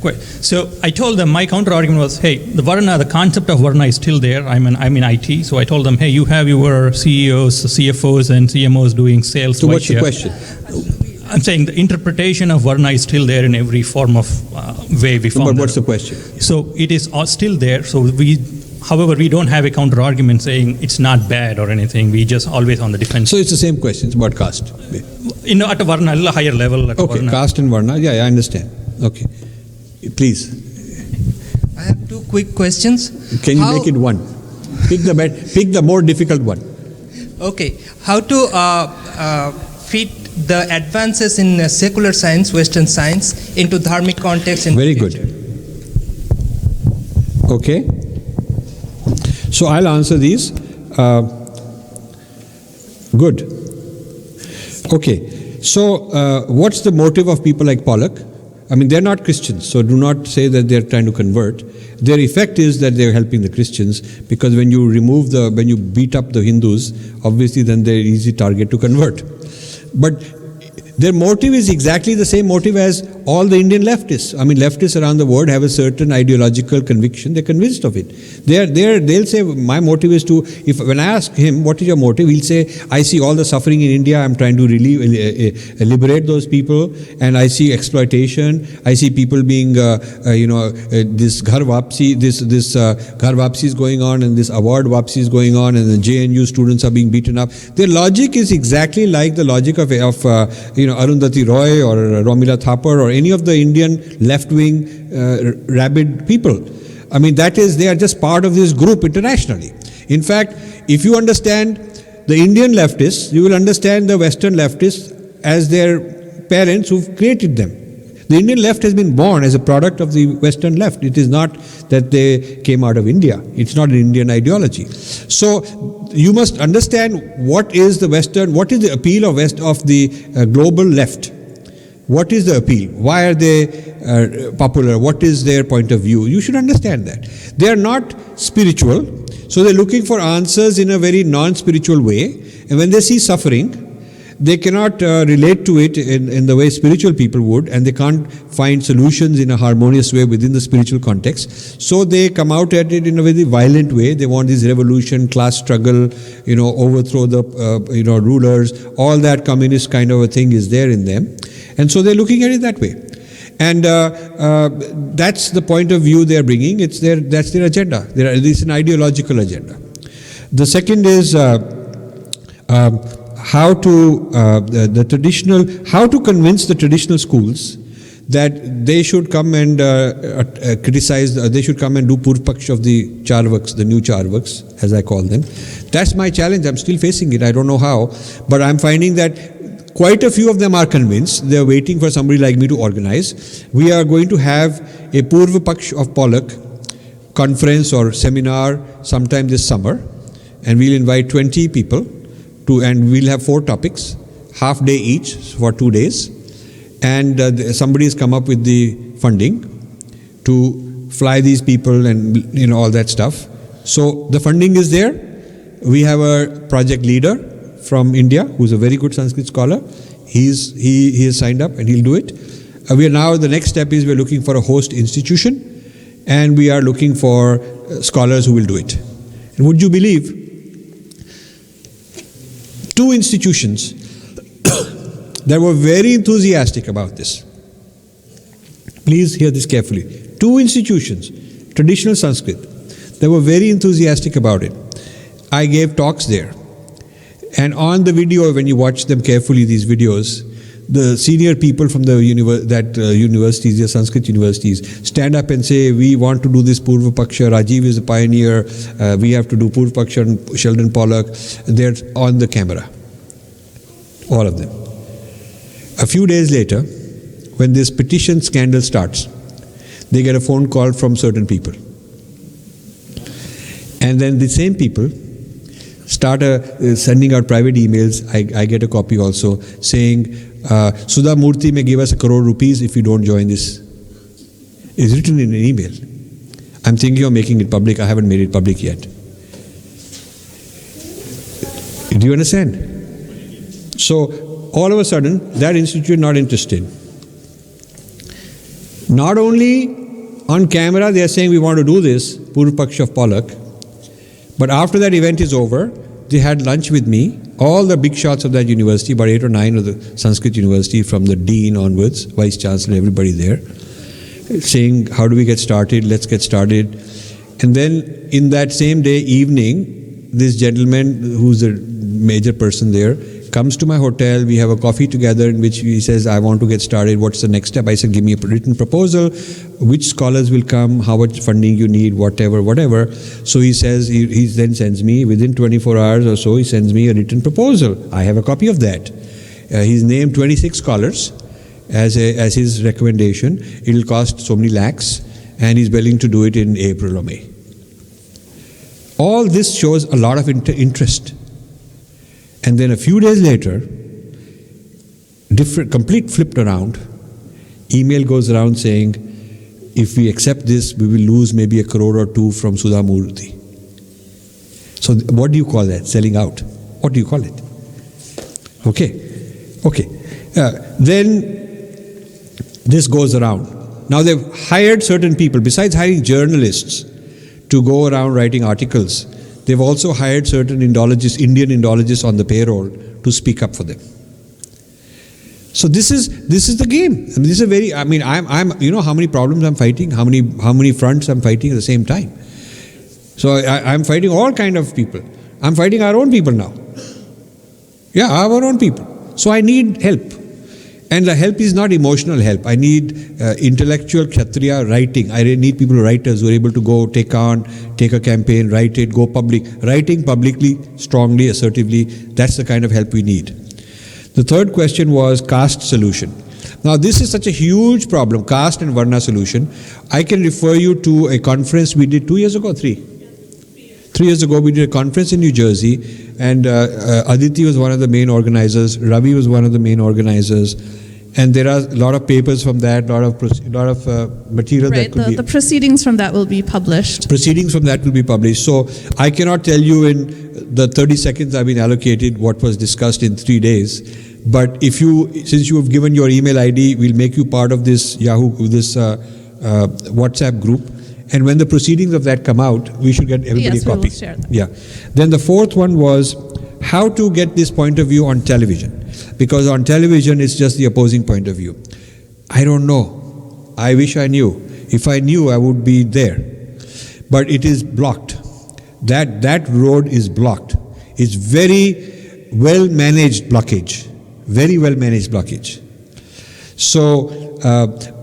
quite. So I told them, my counter argument was, hey, the concept of Varna is still there. I'm in IT, so I told them, hey, you have your CEOs, CFOs, and CMOs doing sales. So what's the question? I'm saying the interpretation of Varna is still there in every form of way we found. But what's the question? So it is still there. So however, we don't have a counter argument saying it's not bad or anything. We just always on the defense. So it's the same question. It's about caste. At a Varna, a higher level. Okay, caste and Varna. Yeah, I understand. Okay. Please. I have 2 quick questions. Can you make it one? Pick the more difficult one. Okay. How to fit the advances in secular science, Western science, into dharmic context? Very good. Okay. So I'll answer these. Good. Okay. So what's the motive of people like Pollock? They're not Christians, so do not say that they're trying to convert. Their effect is that they're helping the Christians, because when you when you beat up the Hindus, obviously then they're easy target to convert. But Their motive is exactly the same motive as all the Indian leftists. I mean, leftists around the world have a certain ideological conviction. They're convinced of it. They'll say, my motive is to, when I ask him, what is your motive? He'll say, I see all the suffering in India. I'm trying to liberate those people. And I see exploitation. I see people being, this ghar wapsi, this ghar wapsi is going on, and this award wapsi is going on, and the JNU students are being beaten up. Their logic is exactly like the logic of Arundhati Roy or Romila Thapar or any of the Indian left-wing rabid people. I mean, they are just part of this group internationally. In fact, if you understand the Indian leftists, you will understand the Western leftists as their parents who've created them. The Indian left has been born as a product of the Western left. It is not that they came out of India. It's not an Indian ideology. So you must understand what is the appeal of the global left. What is the appeal? Why are they popular? What is their point of view? You should understand that. They are not spiritual, so they're looking for answers in a very non-spiritual way. And when they see suffering, they cannot relate to it in the way spiritual people would, and they can't find solutions in a harmonious way within the spiritual context. So they come out at it in a very violent way. They want this revolution, class struggle, overthrow the rulers. All that communist kind of a thing is there in them, and so they're looking at it that way. And that's the point of view they're bringing. That's their agenda. It's an ideological agenda. The second is how to convince the traditional schools that they should come and they should come and do Purvapaksh of the Charvaks, the new Charvaks, as I call them. That's my challenge. I'm still facing it. I don't know how, but I'm finding that quite a few of them are convinced. They're waiting for somebody like me to organize. We are going to have a Purvapaksh of Polak conference or seminar sometime this summer, and we'll invite 20 people. And we'll have 4 topics, half day each for 2 days. And somebody has come up with the funding to fly these people and all that stuff. So the funding is there. We have a project leader from India who's a very good Sanskrit scholar. He has signed up and he'll do it. The next step is we're looking for a host institution, and we are looking for scholars who will do it. And would you believe, 2 institutions that were very enthusiastic about this. Please hear this carefully. 2 institutions, traditional Sanskrit, that were very enthusiastic about it. I gave talks there. And on the video, when you watch them carefully, these videos, the senior people from the universities, the Sanskrit universities, stand up and say, we want to do this Purvapaksha, Rajiv is a pioneer, we have to do Purvapaksha and Sheldon Pollock. They're on the camera, all of them. A few days later, when this petition scandal starts, they get a phone call from certain people. And then the same people start sending out private emails. I get a copy also, saying, Sudha Murthy may give us ₹1 crore if you don't join this. It's written in an email. I'm thinking of making it public. I haven't made it public yet. Do you understand? So all of a sudden, that institute not interested. Not only on camera they are saying we want to do this, Purvapaksh of Pollock, but after that event is over, they had lunch with me, all the big shots of that university, about 8 or 9 of the Sanskrit university, from the dean onwards, vice chancellor, everybody there, saying, how do we get started? Let's get started. And then in that same day evening, this gentleman who's a major person there comes to my hotel. We have a coffee together in which he says, I want to get started. What's the next step? I said, give me a written proposal. Which scholars will come? How much funding you need? Whatever. So he says, he then sends me, within 24 hours or so, he sends me a written proposal. I have a copy of that. He's named 26 scholars as his recommendation. It'll cost so many lakhs, and he's willing to do it in April or May. All this shows a lot of interest. And then a few days later, complete flipped around, email goes around saying, if we accept this, we will lose maybe ₹1 crore or 2 from Sudha Murthy. So what do you call that? Selling out. What do you call it? Okay. Then this goes around. Now they've hired certain people, besides hiring journalists to go around writing articles, they've also hired certain Indologists, Indian Indologists on the payroll to speak up for them. So this is the game. I mean, this is a very, I mean, I'm you know how many problems I'm fighting, how many fronts I'm fighting at the same time. So I'm fighting all kind of people. I'm fighting our own people now. Yeah, our own people. So I need help. And the help is not emotional help. I need intellectual Kshatriya writing. I need people, writers who are able to go take a campaign, write it, go public. Writing publicly, strongly, assertively, that's the kind of help we need. The third question was caste solution. Now this is such a huge problem, caste and Varna solution. I can refer you to a conference we did 2 years ago, 3 years ago, we did a conference in New Jersey, and Aditi was one of the main organizers, Ravi was one of the main organizers, and there are a lot of papers from that, lot of material that could be... The proceedings from that will be published. Proceedings from that will be published. So I cannot tell you in the 30 seconds I've been allocated what was discussed in 3 days, but since you have given your email ID, we'll make you part of this WhatsApp group. And when the proceedings of that come out, we should get everybody a copy. We will share them. Yeah. Then the fourth one was how to get this point of view on television. Because on television, it's just the opposing point of view. I don't know. I wish I knew. If I knew, I would be there. But it is blocked. That road is blocked. It's very well-managed blockage. Very well-managed blockage. So,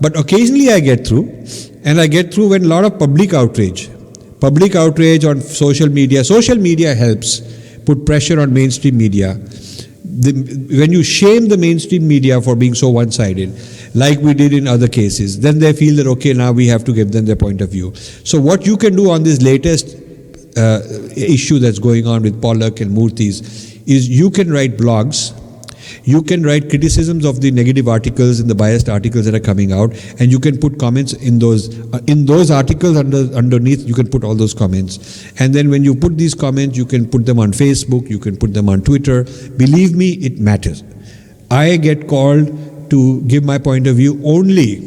but occasionally I get through. And I get through when a lot of public outrage on social media. Social media helps put pressure on mainstream media. When you shame the mainstream media for being so one-sided, like we did in other cases, then they feel that, okay, now we have to give them their point of view. So what you can do on this latest issue that's going on with Pollock and Murthy's is you can write blogs. You can write criticisms of the negative articles and the biased articles that are coming out, and you can put comments in those articles underneath. You can put all those comments, and then when you put these comments, you can put them on Facebook, you can put them on Twitter. Believe me, it matters. I get called to give my point of view only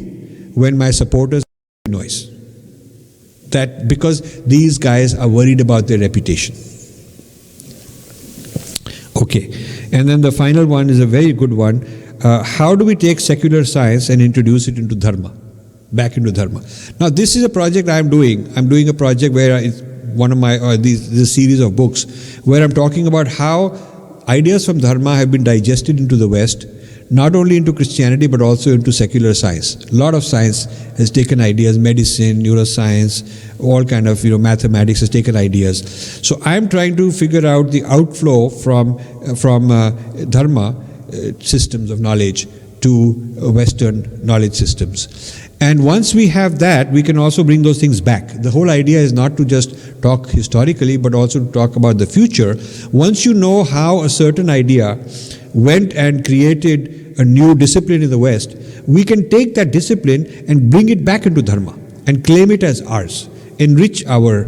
when my supporters make noise. That because these guys are worried about their reputation. Okay. And then the final one is a very good one. How do we take secular science and introduce it into Dharma, back into Dharma? Now, this is a project I'm doing. I'm doing a project where it's one of my, this series of books, where I'm talking about how ideas from Dharma have been digested into the West, not only into Christianity, but also into secular science. A lot of science has taken ideas, medicine, neuroscience, all kind of, mathematics has taken ideas. So I'm trying to figure out the outflow from Dharma systems of knowledge to Western knowledge systems. And once we have that, we can also bring those things back. The whole idea is not to just talk historically, but also to talk about the future. Once you know how a certain idea went and created a new discipline in the West, we can take that discipline and bring it back into Dharma and claim it as ours, enrich our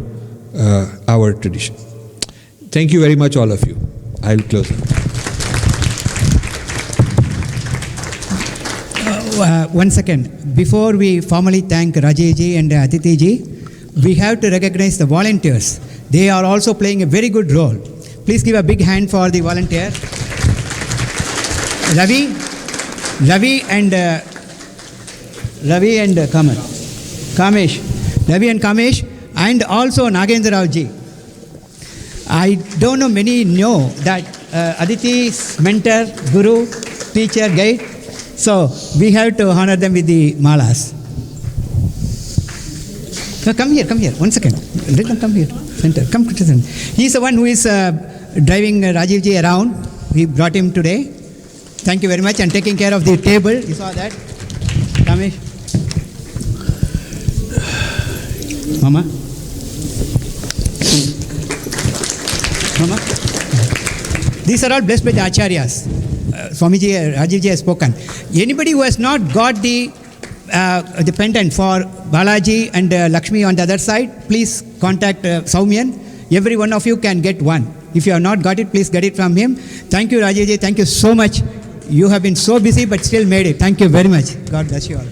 tradition. Thank you very much, all of you. I'll close. 1 second. Before we formally thank Rajeev ji and Aditi ji, we have to recognize the volunteers. They are also playing a very good role. Please give a big hand for the volunteer. Ravi and Kamesh, and also Nagendra Rao ji. I don't know, many know that Aditi's mentor, guru, teacher, guide. So we have to honor them with the malas. So come here, 1 second. Let them come here, center. Come to the center. He's the one who is driving Rajeev ji around. We brought him today. Thank you very much, and taking care of the table. You saw that? Kamesh. Mama. These are all blessed by the Acharyas. Swamiji, Rajeev ji has spoken. Anybody who has not got the pendant for Balaji and Lakshmi on the other side, please contact Soumyan. Every one of you can get one. If you have not got it, please get it from him. Thank you, Rajeev ji. Thank you so much. You have been so busy but still made it. Thank you very much. God bless you all.